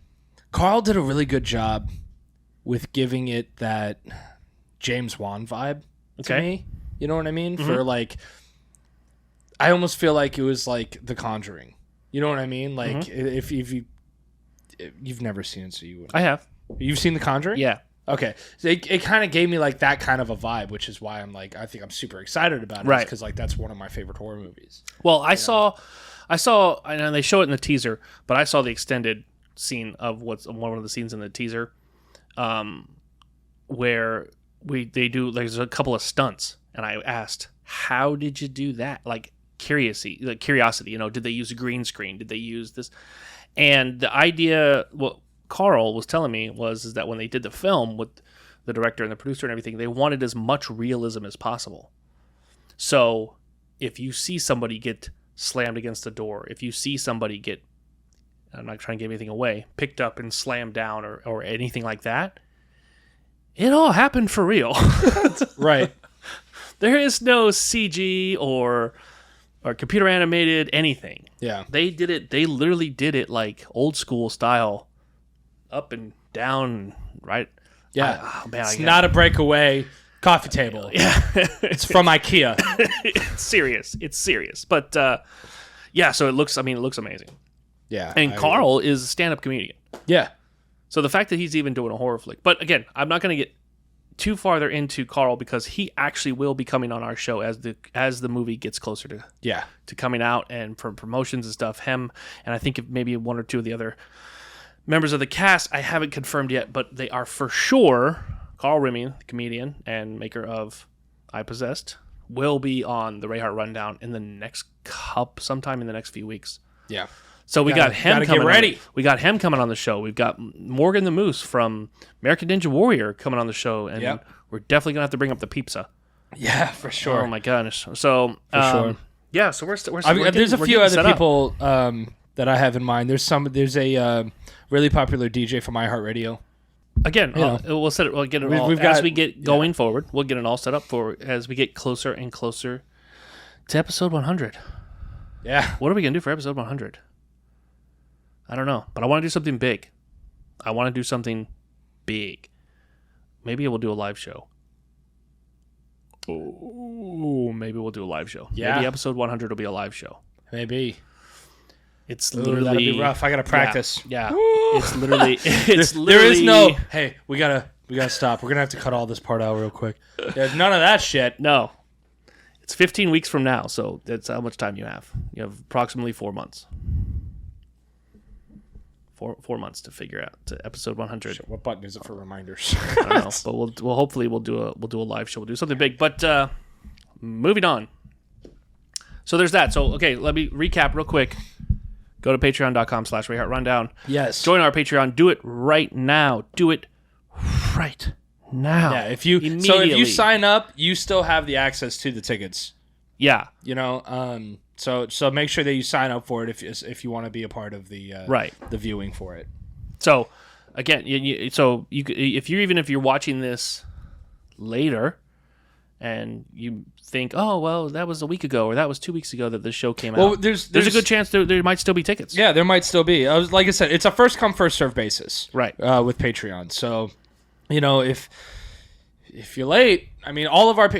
S2: Carl did a really good job with giving it that James Wan vibe to me. You know what I mean? Mm-hmm. For like, I almost feel like it was like The Conjuring. You know what I mean? Like if you've never seen it, so you would.
S1: I have.
S2: You've seen The Conjuring?
S1: Yeah.
S2: Okay. So it kind of gave me like that kind of a vibe, which is why I think I'm super excited about it.
S1: Right.
S2: Because like that's one of my favorite horror movies.
S1: Well, I saw, I know they show it in the teaser, but I saw the extended scene of one of the scenes in the teaser, where there's a couple of stunts, and I asked, how did you do that? Like curiosity, you know, did they use a green screen? Did they use this? And the idea, what Carl was telling me is that when they did the film with the director and the producer and everything, they wanted as much realism as possible. So if you see somebody get slammed against a door, if you see somebody get, I'm not trying to give anything away, picked up and slammed down or anything like that, it all happened for real.
S2: Right.
S1: There is no CG or computer animated anything.
S2: Yeah.
S1: They did it. They literally did it like old school style, up and down, right?
S2: Yeah. It's not a breakaway coffee table.
S1: Yeah.
S2: It's from IKEA.
S1: It's serious. But yeah, so it looks amazing.
S2: Yeah.
S1: And Carl is a stand-up comedian.
S2: Yeah.
S1: So the fact that he's even doing a horror flick. But again, I'm not going to get too farther into Carl because he actually will be coming on our show as the movie gets closer to coming out, and for promotions and stuff. Him and I think maybe one or two of the other members of the cast I haven't confirmed yet, but they are for sure. Carl Rimming, the comedian and maker of iPossessed, will be on the Rayhart Rundown sometime in the next few weeks.
S2: Yeah.
S1: So we got him coming.
S2: Get ready.
S1: We got him coming on the show. We've got Morgan the Moose from American Ninja Warrior coming on the show, and we're definitely gonna have to bring up the Peepsa.
S2: Yeah, for sure.
S1: Oh my gosh. So
S2: for sure.
S1: Yeah. So we're
S2: there's a few other people that I have in mind. There's a really popular DJ from iHeartRadio.
S1: Again, we'll set it. We'll get it all as we get going forward. We'll get it all set up for as we get closer and closer to episode 100.
S2: Yeah.
S1: What are we gonna do for episode 100? I don't know, but I want to do something big. Maybe we'll do a live show. Oh, maybe we'll do a live show.
S2: Yeah.
S1: Maybe episode 100 will be a live show.
S2: Maybe.
S1: It's literally
S2: that'll be rough. I gotta practice.
S1: Yeah. It's literally.
S2: There is no. Hey, we gotta stop. We're gonna have to cut all this part out real quick. There's none of that shit.
S1: No. It's 15 weeks from now, so that's how much time you have. You have approximately 4 months. 4 months to figure out to episode 100.
S2: What button is it for reminders?
S1: I don't know, but we'll hopefully we'll do a live show. We'll do something big. But moving on. So there's that. So okay, let me recap real quick. Go to patreon.com/Rayhart Rundown.
S2: Yes.
S1: Join our Patreon. Do it right now. Do it right now.
S2: Yeah. If you sign up, you still have the access to the tickets.
S1: Yeah.
S2: You know. So make sure that you sign up for it if you want to be a part of the the viewing for it.
S1: So again, if you're watching this later, and you think, oh well, that was a week ago or that was 2 weeks ago that this show came out. Well, there's a good chance there might still be tickets.
S2: Yeah, there might still be. Like I said, it's a first come first serve basis,
S1: right?
S2: With Patreon, so if you're late, I mean, all of our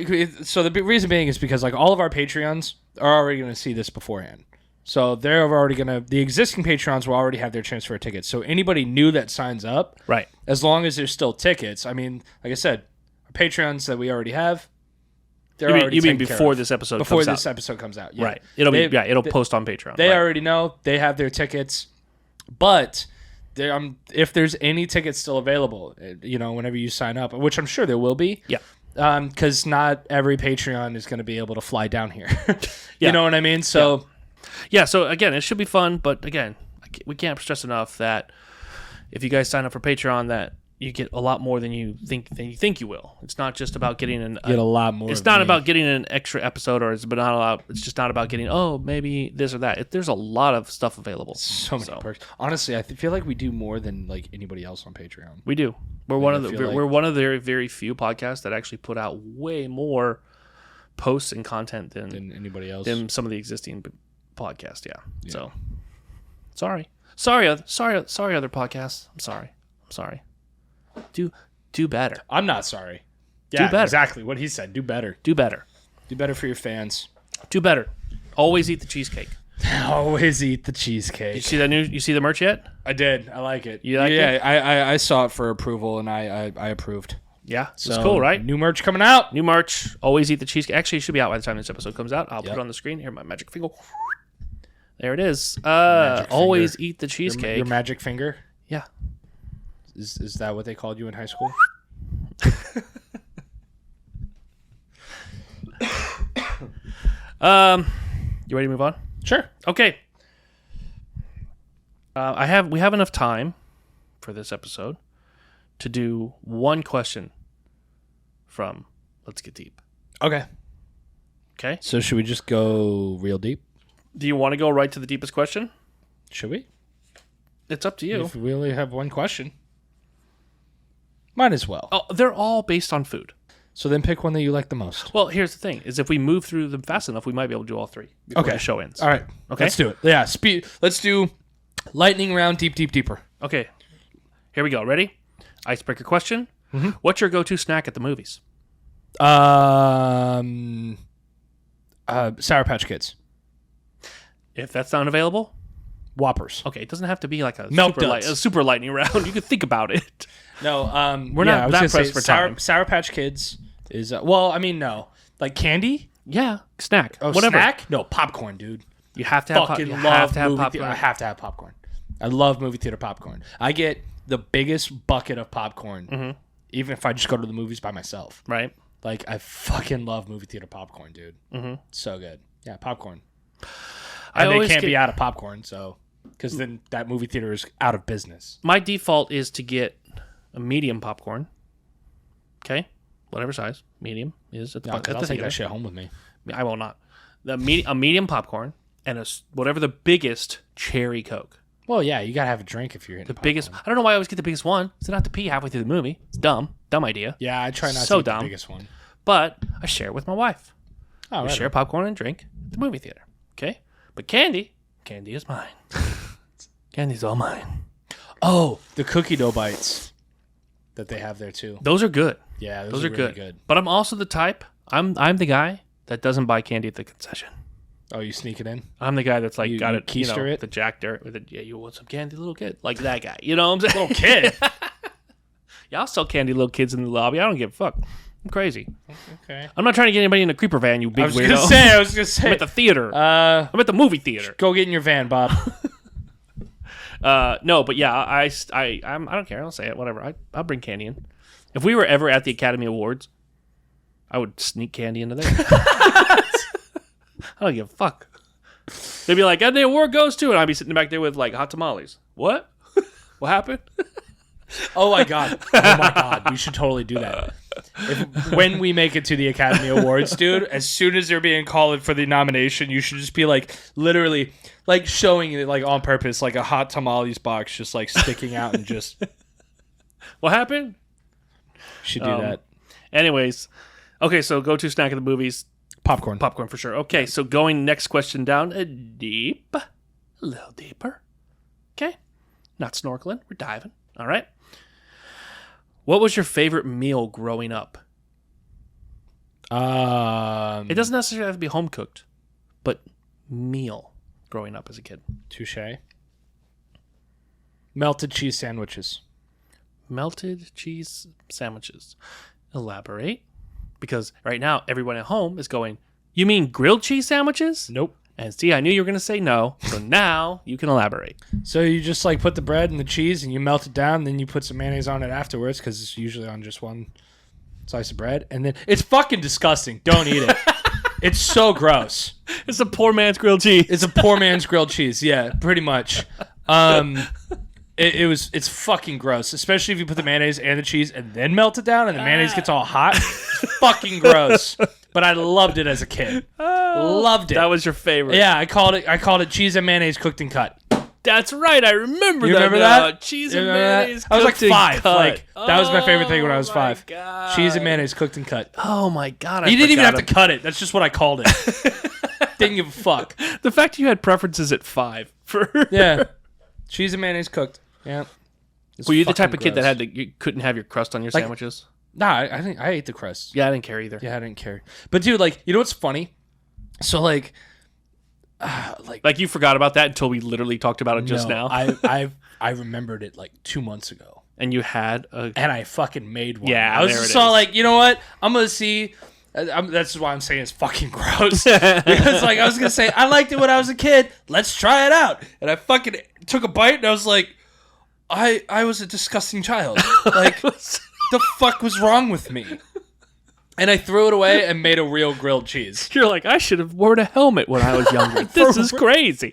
S2: so the reason being is because like all of our Patreons are already going to see this beforehand. So they're already the existing Patreons will already have their chance for a ticket. So anybody new that signs up,
S1: right?
S2: As long as there's still tickets, I mean, like I said, our Patreons that we already have.
S1: You mean before this episode comes out?
S2: Episode comes out, yeah.
S1: Right. It'll post on Patreon.
S2: They already know. They have their tickets. But if there's any tickets still available, whenever you sign up, which I'm sure there will be.
S1: Yeah.
S2: Because not every Patreon is going to be able to fly down here. You know what I mean? So,
S1: yeah. So again, it should be fun. But again, we can't stress enough that if you guys sign up for Patreon, that you get a lot more than you think you will. It's not just about getting
S2: a lot more.
S1: It's not about getting an extra episode, It's just not about getting maybe this or that. There's a lot of stuff available.
S2: So many perks. Honestly, I feel like we do more than like anybody else on Patreon.
S1: We do. We're one of the very very few podcasts that actually put out way more posts and content than
S2: anybody else.
S1: Than some of the existing podcasts. Yeah. So sorry other podcasts. I'm sorry. Do better.
S2: I'm not sorry. Yeah,
S1: do better.
S2: Exactly what he said. Do better.
S1: Do better.
S2: Do better for your fans.
S1: Do better. Always eat the cheesecake.
S2: Always eat the cheesecake.
S1: You see the merch yet?
S2: I did. I like it.
S1: You like it?
S2: Yeah, I saw it for approval and I approved.
S1: Yeah, so it's cool, right?
S2: New merch coming out.
S1: New merch. Always eat the cheesecake. Actually, it should be out by the time this episode comes out. I'll put it on the screen. Here, my magic finger. There it is. Always eat the cheesecake.
S2: Your magic finger?
S1: Yeah.
S2: Is that what they called you in high school?
S1: You ready to move on?
S2: Sure.
S1: Okay. We have enough time for this episode to do one question from Let's Get Deep.
S2: Okay.
S1: Okay.
S2: So should we just go real deep?
S1: Do you want to go right to the deepest question?
S2: Should we?
S1: It's up to you.
S2: If we only have one question. Might as well.
S1: Oh, they're all based on food.
S2: So then pick one that you like the most.
S1: Well, here's the thing: is if we move through them fast enough, we might be able to do all three before the show ends.
S2: All right.
S1: Okay.
S2: Let's do it. Yeah. Let's do lightning round, deeper.
S1: Okay. Here we go. Ready? Icebreaker question.
S2: Mm-hmm.
S1: What's your go-to snack at the movies?
S2: Sour Patch Kids.
S1: If that's not available,
S2: Whoppers.
S1: Okay, it doesn't have to be like a
S2: Milk
S1: super lightning round. You can think about it.
S2: No,
S1: we're not that pressed for time.
S2: Sour Patch Kids is no, like candy.
S1: Yeah, snack.
S2: Oh,
S1: whatever.
S2: Snack? No, popcorn, dude.
S1: You have to have
S2: fucking
S1: popcorn.
S2: love popcorn. I have to have popcorn. I love movie theater popcorn. I get the biggest bucket of popcorn, even if I just go to the movies by myself.
S1: Right.
S2: Like I fucking love movie theater popcorn, dude.
S1: Mm-hmm.
S2: So good. Yeah, popcorn. And they can't be out of popcorn, so because then that movie theater is out of business.
S1: My default is to get a medium popcorn. Okay, whatever size medium is at the
S2: I'll take that shit home with me.
S1: I will not. A medium popcorn and whatever the biggest cherry Coke.
S2: Well, yeah, you gotta have a drink if you're in
S1: the biggest. I don't know why I always get the biggest one. So I don't have to pee halfway through the movie. It's dumb idea.
S2: Yeah, I try not
S1: so
S2: to get
S1: dumb.
S2: the biggest one.
S1: But I share it with my wife.
S2: Oh,
S1: we
S2: right.
S1: share popcorn and drink at the movie theater. Okay, but candy is mine. Candy's all mine.
S2: Oh, the cookie dough bites that they have there too.
S1: Those are good.
S2: Yeah,
S1: those are
S2: really
S1: good. But I'm also the type. I'm the guy that doesn't buy candy at the concession.
S2: Oh, you sneak it in?
S1: I'm the guy that's like got it.
S2: Keister it?
S1: The Jack Dirt with it. Yeah, you want some candy, little kid? Like that guy. You know what I'm saying?
S2: Little kid.
S1: Yeah, I'll sell candy, little kids in the lobby. I don't give a fuck. I'm crazy.
S2: Okay.
S1: I'm not trying to get anybody in a creeper van. You big weirdo.
S2: I was gonna say.
S1: I'm at the theater. I'm at the movie theater.
S2: Go get in your van, Bob.
S1: No, but yeah, I don't care. I'll say it. Whatever. I'll bring candy in. If we were ever at the Academy Awards, I would sneak candy into there. I don't give a fuck. They'd be like, and the award goes to, and I'd be sitting back there with like hot tamales. What? What happened?
S2: Oh my god. We should totally do that. When we make it to the Academy Awards, dude, as soon as they're being called for the nomination, you should just be like literally like showing it like on purpose, like a hot tamales box just like sticking out and just
S1: What happened?
S2: Should do that.
S1: Anyways, okay, so go to snack of the movies.
S2: Popcorn
S1: for sure. Okay, so going next question down a little deeper. Okay, not snorkeling, we're diving. All right. What was your favorite meal growing up? It doesn't necessarily have to be home cooked, but meal growing up as a kid.
S2: Touche. Melted cheese sandwiches.
S1: Melted cheese sandwiches. Elaborate. Because right now, everyone at home is going, you mean grilled cheese sandwiches?
S2: Nope.
S1: And see, I knew you were going to say no, so now you can elaborate.
S2: So you just like put the bread and the cheese and you melt it down, and then you put some mayonnaise on it afterwards because it's usually on just one slice of bread. And then it's fucking disgusting. Don't eat it. It's so gross.
S1: It's a poor man's grilled cheese.
S2: It's a poor man's grilled cheese. Yeah, pretty much. It's fucking gross, especially if you put the mayonnaise and the cheese and then melt it down and the mayonnaise gets all hot. It's fucking gross. But I loved it as a kid. Loved it.
S1: That was your favorite.
S2: Yeah, I called it cheese and mayonnaise cooked and cut.
S1: That's right. I remember
S2: You
S1: that.
S2: remember that?
S1: Cheese and mayonnaise.
S2: I was like
S1: cooked and
S2: 5.
S1: cut.
S2: Like that was my favorite thing when I was 5.
S1: God.
S2: Cheese and mayonnaise cooked and cut.
S1: Oh my god!
S2: You didn't even have to cut it. That's just what I called it. Didn't give a fuck.
S1: The fact you had preferences at 5 for
S2: Yeah, cheese and mayonnaise cooked. Yeah. It's
S1: Were you the type of
S2: fucking
S1: kid
S2: gross.
S1: that you couldn't have your crust on your
S2: Like-
S1: sandwiches?
S2: Nah, I think I ate the crust.
S1: Yeah, I didn't care either.
S2: Yeah, I didn't care. But dude, like, you know what's funny? So like
S1: Like you forgot about that until we literally talked about it just now.
S2: I remembered it like 2 months ago,
S1: and you had a
S2: and I fucking made one.
S1: Yeah,
S2: I was
S1: there
S2: just
S1: it
S2: all
S1: is.
S2: like, you know what? I'm gonna see. That's why I'm saying it's fucking gross. Because like I was gonna say I liked it when I was a kid. Let's try it out. And I fucking took a bite and I was like, I was a disgusting child. Like the fuck was wrong with me? And I threw it away and made a real grilled cheese.
S1: You're like, I should have worn a helmet when I was younger. This is crazy.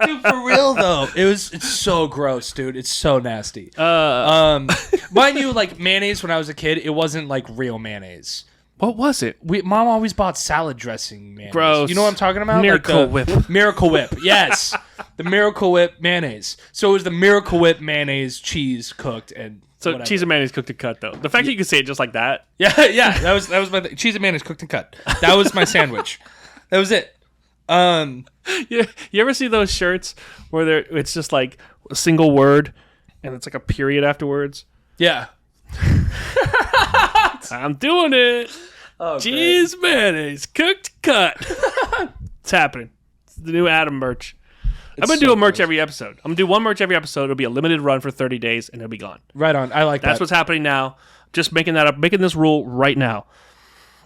S2: Dude, for real though, it's so gross, dude. It's so nasty. Mind you, like mayonnaise when I was a kid, it wasn't like real mayonnaise.
S1: What was it?
S2: Mom always bought salad dressing mayonnaise.
S1: Gross.
S2: You know what I'm talking about?
S1: Miracle
S2: Like
S1: Whip.
S2: Miracle Whip. Yes, the Miracle Whip mayonnaise. So it was the Miracle Whip mayonnaise cheese cooked and.
S1: So
S2: whatever.
S1: cheese and mayonnaise cooked and cut though. The fact that you could say it just like that.
S2: Yeah. That was my cheese and mayonnaise cooked and cut. That was my sandwich. That was it.
S1: You ever see those shirts where it's just like a single word and it's like a period afterwards?
S2: Yeah.
S1: I'm doing it.
S2: Oh,
S1: Cheese, mayonnaise, cooked, cut. It's happening. It's the new Adam merch. I'm going to do a merch every episode. I'm going to do one merch every episode. It'll be a limited run for 30 days and it'll be gone.
S2: Right on. I like that.
S1: That's what's happening now. Just making that up, making this rule right now.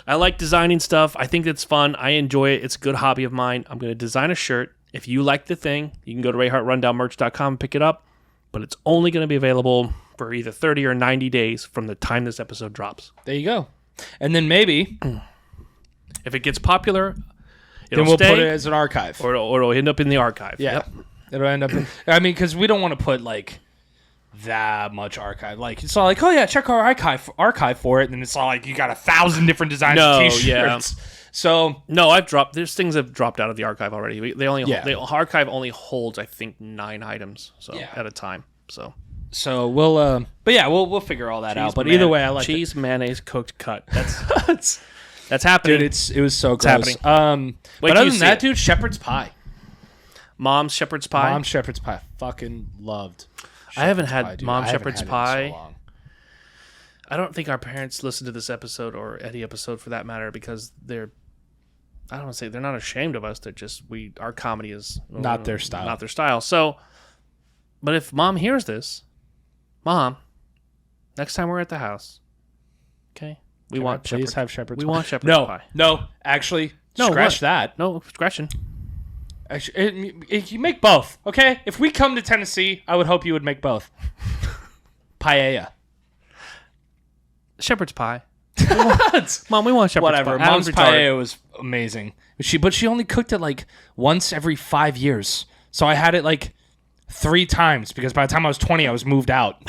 S1: I like designing stuff. I think it's fun. I enjoy it. It's a good hobby of mine. I'm going to design a shirt. If you like the thing, you can go to RayhartRundownMerch.com and pick it up. But it's only going to be available for either 30 or 90 days from the time this episode drops.
S2: There you go. And then maybe
S1: If it gets popular,
S2: then we'll put it as an archive.
S1: or it'll end up in the archive.
S2: Yeah.
S1: Yep.
S2: It'll end up in, I mean, because we don't want to put like that much archive. Like it's all like, oh yeah, check our archive for it, and then it's all like you got 1,000 different designs of t-shirts.
S1: Yeah.
S2: So
S1: No, there's things that have dropped out of the archive already. The archive only holds, I think, 9 items at a time. So
S2: we'll we'll figure all that out. But either way, I like
S1: cheese, mayonnaise, cooked, cut. That's happening.
S2: Dude, it was so gross.
S1: happening.
S2: But other than that, dude, shepherd's pie.
S1: Mom's shepherd's pie.
S2: Mom's shepherd's pie. Fucking loved.
S1: I haven't had
S2: pie, dude.
S1: Mom's
S2: I haven't
S1: shepherd's
S2: had it in
S1: pie.
S2: so long.
S1: I don't think our parents listen to this episode or any episode for that matter because I don't want to say they're not ashamed of us. They're just our comedy is
S2: Not their style.
S1: Not their style. So, but if Mom hears this, Mom, next time we're at the house, okay, we want
S2: please have shepherd's
S1: we
S2: pie.
S1: want shepherd's pie.
S2: No, actually,
S1: No,
S2: scratch
S1: what?
S2: that.
S1: No scratching.
S2: You make both, okay? If we come to Tennessee, I would hope you would make both. Paella.
S1: Shepherd's pie. Mom, we want shepherd's
S2: Whatever.
S1: pie.
S2: Mom's paella was amazing. But she only cooked it like once every 5 years. So I had it like 3 times because by the time I was 20, I was moved out.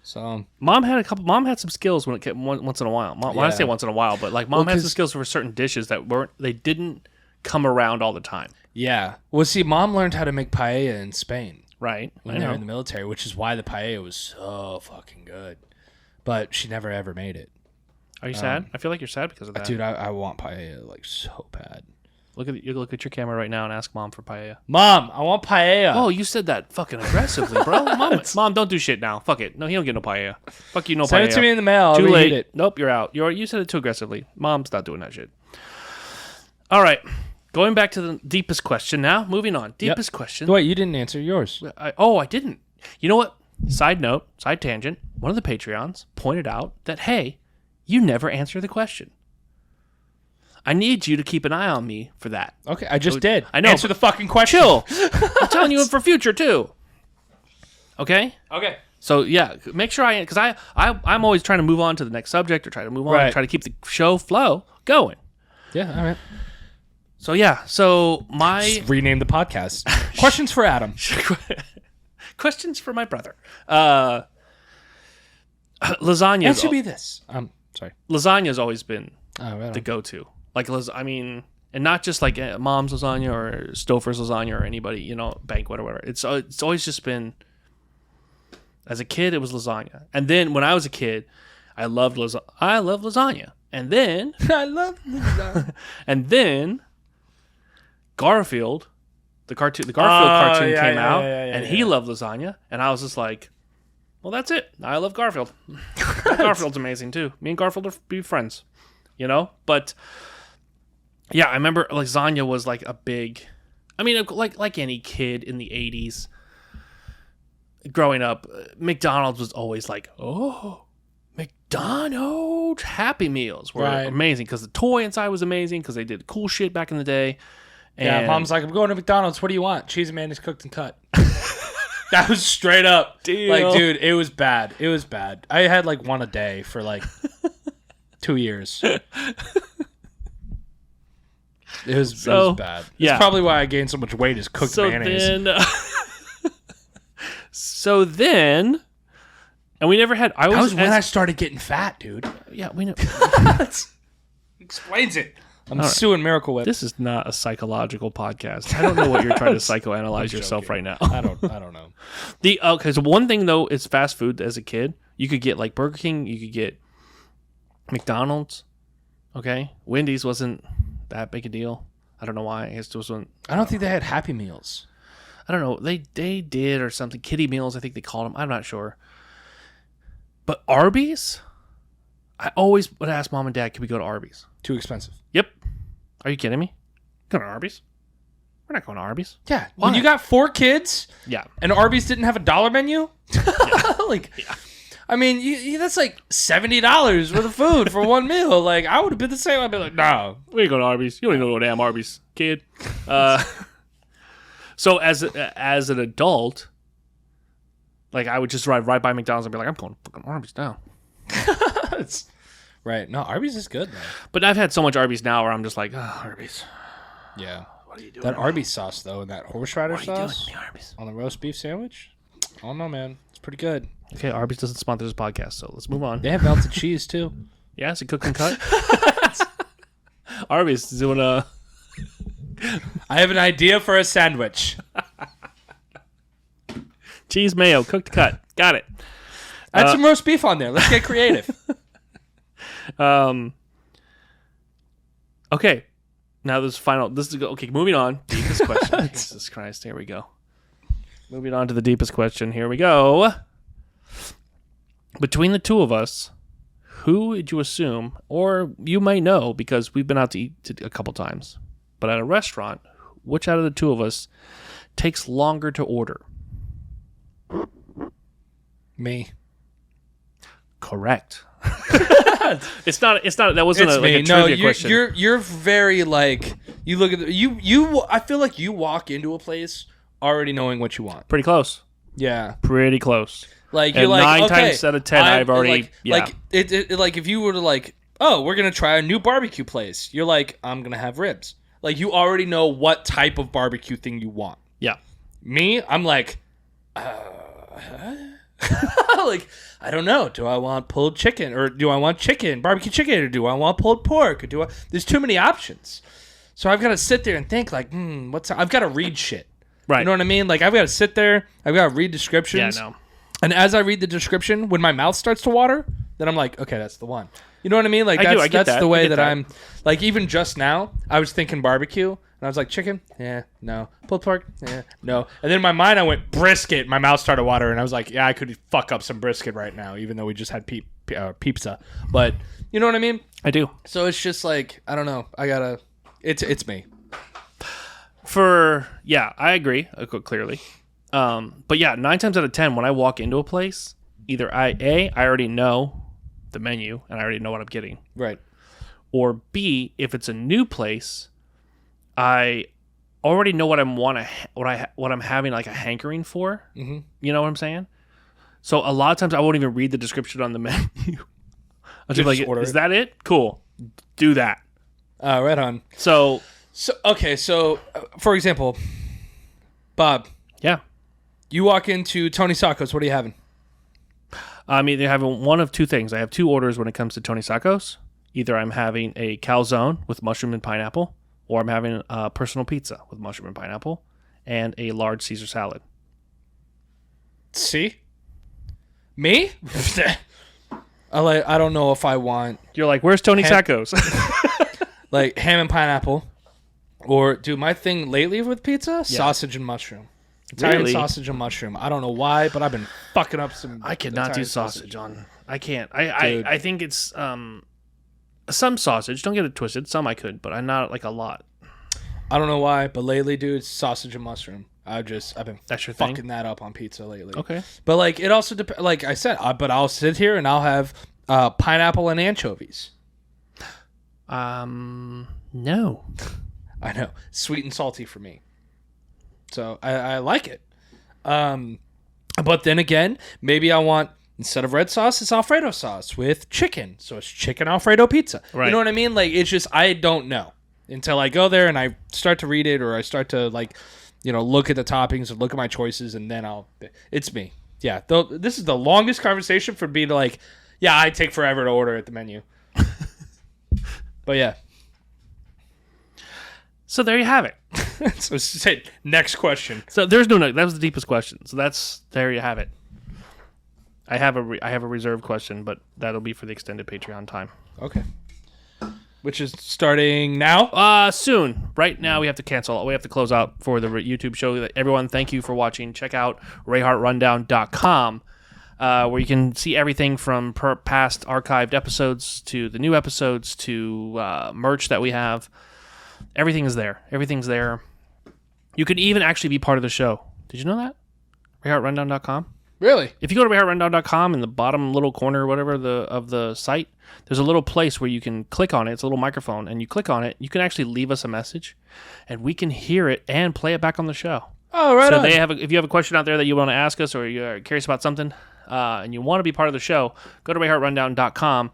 S2: So
S1: Mom had some skills when it came once in a while. When I say once in a while, but like Mom had some skills for certain dishes that didn't come around all the time.
S2: Yeah. Well, see, Mom learned how to make paella in Spain.
S1: Right.
S2: When they were in the military, which is why the paella was so fucking good. But she never ever made it.
S1: Are you sad? I feel like you're sad because of that.
S2: Dude, I want paella like so bad.
S1: Look at your camera right now and ask Mom for paella.
S2: Mom, I want paella.
S1: Oh, you said that fucking aggressively, bro. Mom, don't do shit now. Fuck it. No, he don't get no paella. Fuck you, no paella.
S2: Send it to me in the mail.
S1: Too
S2: I'll
S1: late.
S2: read it.
S1: Nope, you're out. You said it too aggressively. Mom's not doing that shit. All right. Going back to the deepest question now. Moving on. Deepest question.
S2: Wait, you didn't answer yours.
S1: I didn't. You know what? Side note, side tangent. One of the Patreons pointed out that, hey, you never answer the question. I need you to keep an eye on me for that.
S2: Okay, I just did.
S1: I know.
S2: Answer the fucking question.
S1: Chill. I'm telling you for future, too. Okay?
S2: Okay.
S1: So, yeah, make sure because I'm always trying to move on to the next subject or try to move on,
S2: Right.
S1: try to keep the show flow going.
S2: Yeah, all right.
S1: So, yeah,
S2: Just rename the podcast. Questions for Adam.
S1: Questions for my brother. Lasagna.
S2: Answer me this. Sorry.
S1: Lasagna's always been
S2: Right
S1: the go-to. Like, and not just like Mom's lasagna or Stouffer's lasagna or anybody, banquet or whatever. It's always just been. As a kid, it was lasagna, and then when I was a kid, I loved lasagna, and then
S2: I love lasagna.
S1: and then Garfield, the Garfield cartoon came out, and he loved lasagna, and I was just like, well, that's it. I love Garfield. Garfield's amazing too. Me and Garfield be friends, But yeah, I remember lasagna was like a big. I mean, like any kid in the 80s, growing up, McDonald's was always like, oh, McDonald's Happy Meals were amazing because the toy inside was amazing because they did cool shit back in the day. And
S2: Mom's like, I'm going to McDonald's. What do you want? Cheese and mayonnaise cooked and cut. That was straight up.
S1: Deal.
S2: Like, dude, it was bad. It was bad. I had like one a day for like 2 years. It was bad.
S1: Yeah.
S2: It's probably why I gained so much weight is cooked mayonnaise.
S1: So then, and we never had.
S2: That was when I started getting fat, dude.
S1: Yeah, we know.
S2: Explains it. I'm suing Miracle Whip.
S1: This is not a psychological podcast. I don't know what you're trying to psychoanalyze yourself right now.
S2: I don't know.
S1: Okay, so one thing though is fast food. As a kid, you could get like Burger King, you could get McDonald's. Okay, Wendy's wasn't that big a deal. I don't know why. I
S2: don't think they had Happy Meals.
S1: I don't know. They did or something. Kiddie meals, I think they called them. I'm not sure. But Arby's, I always would ask Mom and Dad, can we go to Arby's?
S2: Too expensive.
S1: Yep. Are you kidding me? Go to Arby's? We're not going to Arby's.
S2: Yeah. Why? When you got 4 kids,
S1: yeah,
S2: and Arby's didn't have a dollar menu, I mean, that's like $70 worth of food for one meal. Like, I would have been the same. I'd be like, no,
S1: we ain't going to Arby's. You don't even know damn Arby's, kid. So as an adult, like I would just ride right by McDonald's and be like, I'm going to fucking Arby's now.
S2: Right. No, Arby's is good, man.
S1: But I've had so much Arby's now where I'm just like, oh, Arby's.
S2: Yeah.
S1: What are you doing?
S2: That Arby's sauce, though, and that horseradish sauce
S1: Arby's?
S2: On the roast beef sandwich, I don't know, man. It's pretty good.
S1: Okay, Arby's doesn't sponsor this podcast, so let's move on.
S2: They have melted cheese, too.
S1: Yeah, it's a cook and cut. Arby's is doing a...
S2: I have an idea for a sandwich.
S1: Cheese, mayo, cooked cut. Got it.
S2: Add some roast beef on there. Let's get creative.
S1: Okay. Now okay, moving on. Deepest question. Jesus Christ. Here we go. Moving on to the deepest question. Here we go. Between the two of us, who would you assume, or you might know because we've been out to eat a couple times, but at a restaurant, which out of the two of us takes longer to order?
S2: Me.
S1: Correct. It's not. That wasn't
S2: It's
S1: like
S2: me.
S1: a
S2: No,
S1: trivia question.
S2: you're very like you look at you. I feel like you walk into a place already knowing what you want.
S1: Pretty close.
S2: Yeah,
S1: Pretty close.
S2: like
S1: And
S2: you're like
S1: 9
S2: okay,
S1: times out of 10, I've already
S2: like like if you were to like, oh, we're gonna try a new barbecue place. You're like, I'm gonna have ribs. Like you already know what type of barbecue thing you want.
S1: Yeah.
S2: Me, I'm like, like I don't know. Do I want pulled chicken or do I want barbecue chicken, or do I want pulled pork, or do I? There's too many options, so I've got to sit there and think like, I've got to read shit.
S1: Right.
S2: You know what I mean? Like I've got to sit there. I've got to read descriptions.
S1: Yeah. No.
S2: And as I read the description, when my mouth starts to water, then I'm like, okay, that's the one. You know what I mean? Like
S1: I get that.
S2: the way
S1: I get
S2: that
S1: that.
S2: I'm. Like even just now, I was thinking barbecue, and I was like, chicken, yeah, no, pulled pork, yeah, no. And then in my mind, I went brisket. My mouth started watering, and I was like, yeah, I could fuck up some brisket right now, even though we just had pizza. But you know what I mean?
S1: I do.
S2: So it's just like I don't know. I gotta. It's me.
S1: I agree clearly. But yeah, 9 times out of 10, when I walk into a place, either I already know the menu and I already know what I'm getting,
S2: Right.
S1: or B, if it's a new place, I already know what I'm having like a hankering for.
S2: Mm-hmm.
S1: You know what I'm saying? So a lot of times I won't even read the description on the menu. I'll just be like,
S2: order
S1: is
S2: it.
S1: that it? Cool, do that.
S2: Right on.
S1: So
S2: Okay. So for example, Bob,
S1: yeah.
S2: you walk into Tony Sacco's. What are you having?
S1: I'm either having one of two things. I have two orders when it comes to Tony Sacco's. Either I'm having a calzone with mushroom and pineapple, or I'm having a personal pizza with mushroom and pineapple, and a large Caesar salad.
S2: See? Me? I don't know if I want
S1: You're like, where's Tony Sacco's?
S2: like ham and pineapple, or dude, my thing lately with pizza, sausage and mushroom. Italian
S1: Really?
S2: sausage and mushroom. I don't know why, but I've been fucking up some.
S1: I cannot do
S2: Italian
S1: sausage on. I can't.
S2: Dude.
S1: I think it's some sausage. Don't get it twisted. Some I could, but I'm not like a lot.
S2: I don't know why, but lately, dude, sausage and mushroom. I've been
S1: That's your
S2: fucking
S1: thing?
S2: that up on pizza lately.
S1: Okay.
S2: But like it also depends. Like I said, but I'll sit here and I'll have pineapple and anchovies.
S1: No.
S2: I know, sweet and salty for me. So I like it. But then again, maybe I want, instead of red sauce, it's Alfredo sauce with chicken. So it's chicken Alfredo pizza.
S1: Right.
S2: You know what I mean? Like it's just I don't know until I go there and I start to read it, or I start to like, look at the toppings and look at my choices, and then it's me. Yeah. This is the longest conversation for me to like, yeah, I take forever to order at the menu. But yeah.
S1: So there you have it.
S2: So say next question.
S1: So there's no. That was the deepest question. So there you have it. I have a reserved question, but that'll be for the extended Patreon time.
S2: Okay. Which is starting now?
S1: Soon. Right now we have to cancel. We have to close out for the YouTube show. Everyone, thank you for watching. Check out RayhartRundown.com, where you can see everything from past archived episodes to the new episodes to merch that we have. Everything is there. Everything's there. You can even actually be part of the show. Did you know that? RayhartRundown.com.
S2: Really?
S1: If you go to RayhartRundown.com, in the bottom little corner or whatever of the site, there's a little place where you can click on it. It's a little microphone, and you click on it. You can actually leave us a message, and we can hear it and play it back on the show.
S2: Oh, right
S1: so
S2: on.
S1: if you have a question out there that you want to ask us, or you're curious about something, and you want to be part of the show, go to RayhartRundown.com.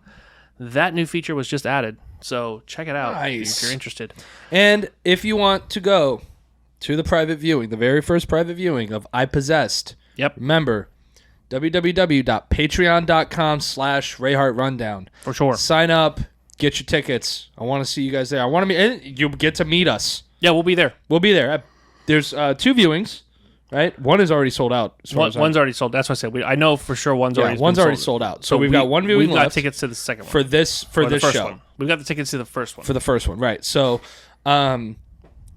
S1: That new feature was just added, so check it out if you're interested.
S2: And if you want to go to the private viewing, the very first private viewing of iPossessed,
S1: Yep.
S2: remember, www.patreon.com/RayhartRundown.
S1: For sure.
S2: Sign up, get your tickets. I want to see you guys there. You get to meet us.
S1: Yeah, we'll be there.
S2: We'll be there. There's 2 viewings, right? One is already sold out.
S1: One's already sold. That's what I said. I know for sure one's already
S2: sold out. So we've got one viewing
S1: we've got
S2: left
S1: tickets to the second one.
S2: for this
S1: first
S2: show.
S1: one. We've got the tickets to the first one.
S2: For the first one, right. So,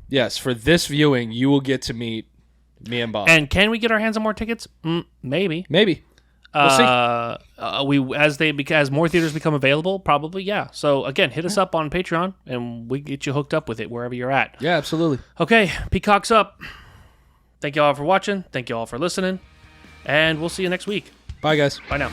S2: yes, for this viewing, you will get to meet me and Bob.
S1: And can we get our hands on more tickets? Maybe.
S2: Maybe. We'll see.
S1: As more theaters become available, probably, yeah. So again, hit us up on Patreon, and we get you hooked up with it wherever you're at.
S2: Yeah, absolutely.
S1: Okay, Peacock's up. Thank you all for watching. Thank you all for listening, and we'll see you next week.
S2: Bye, guys.
S1: Bye now.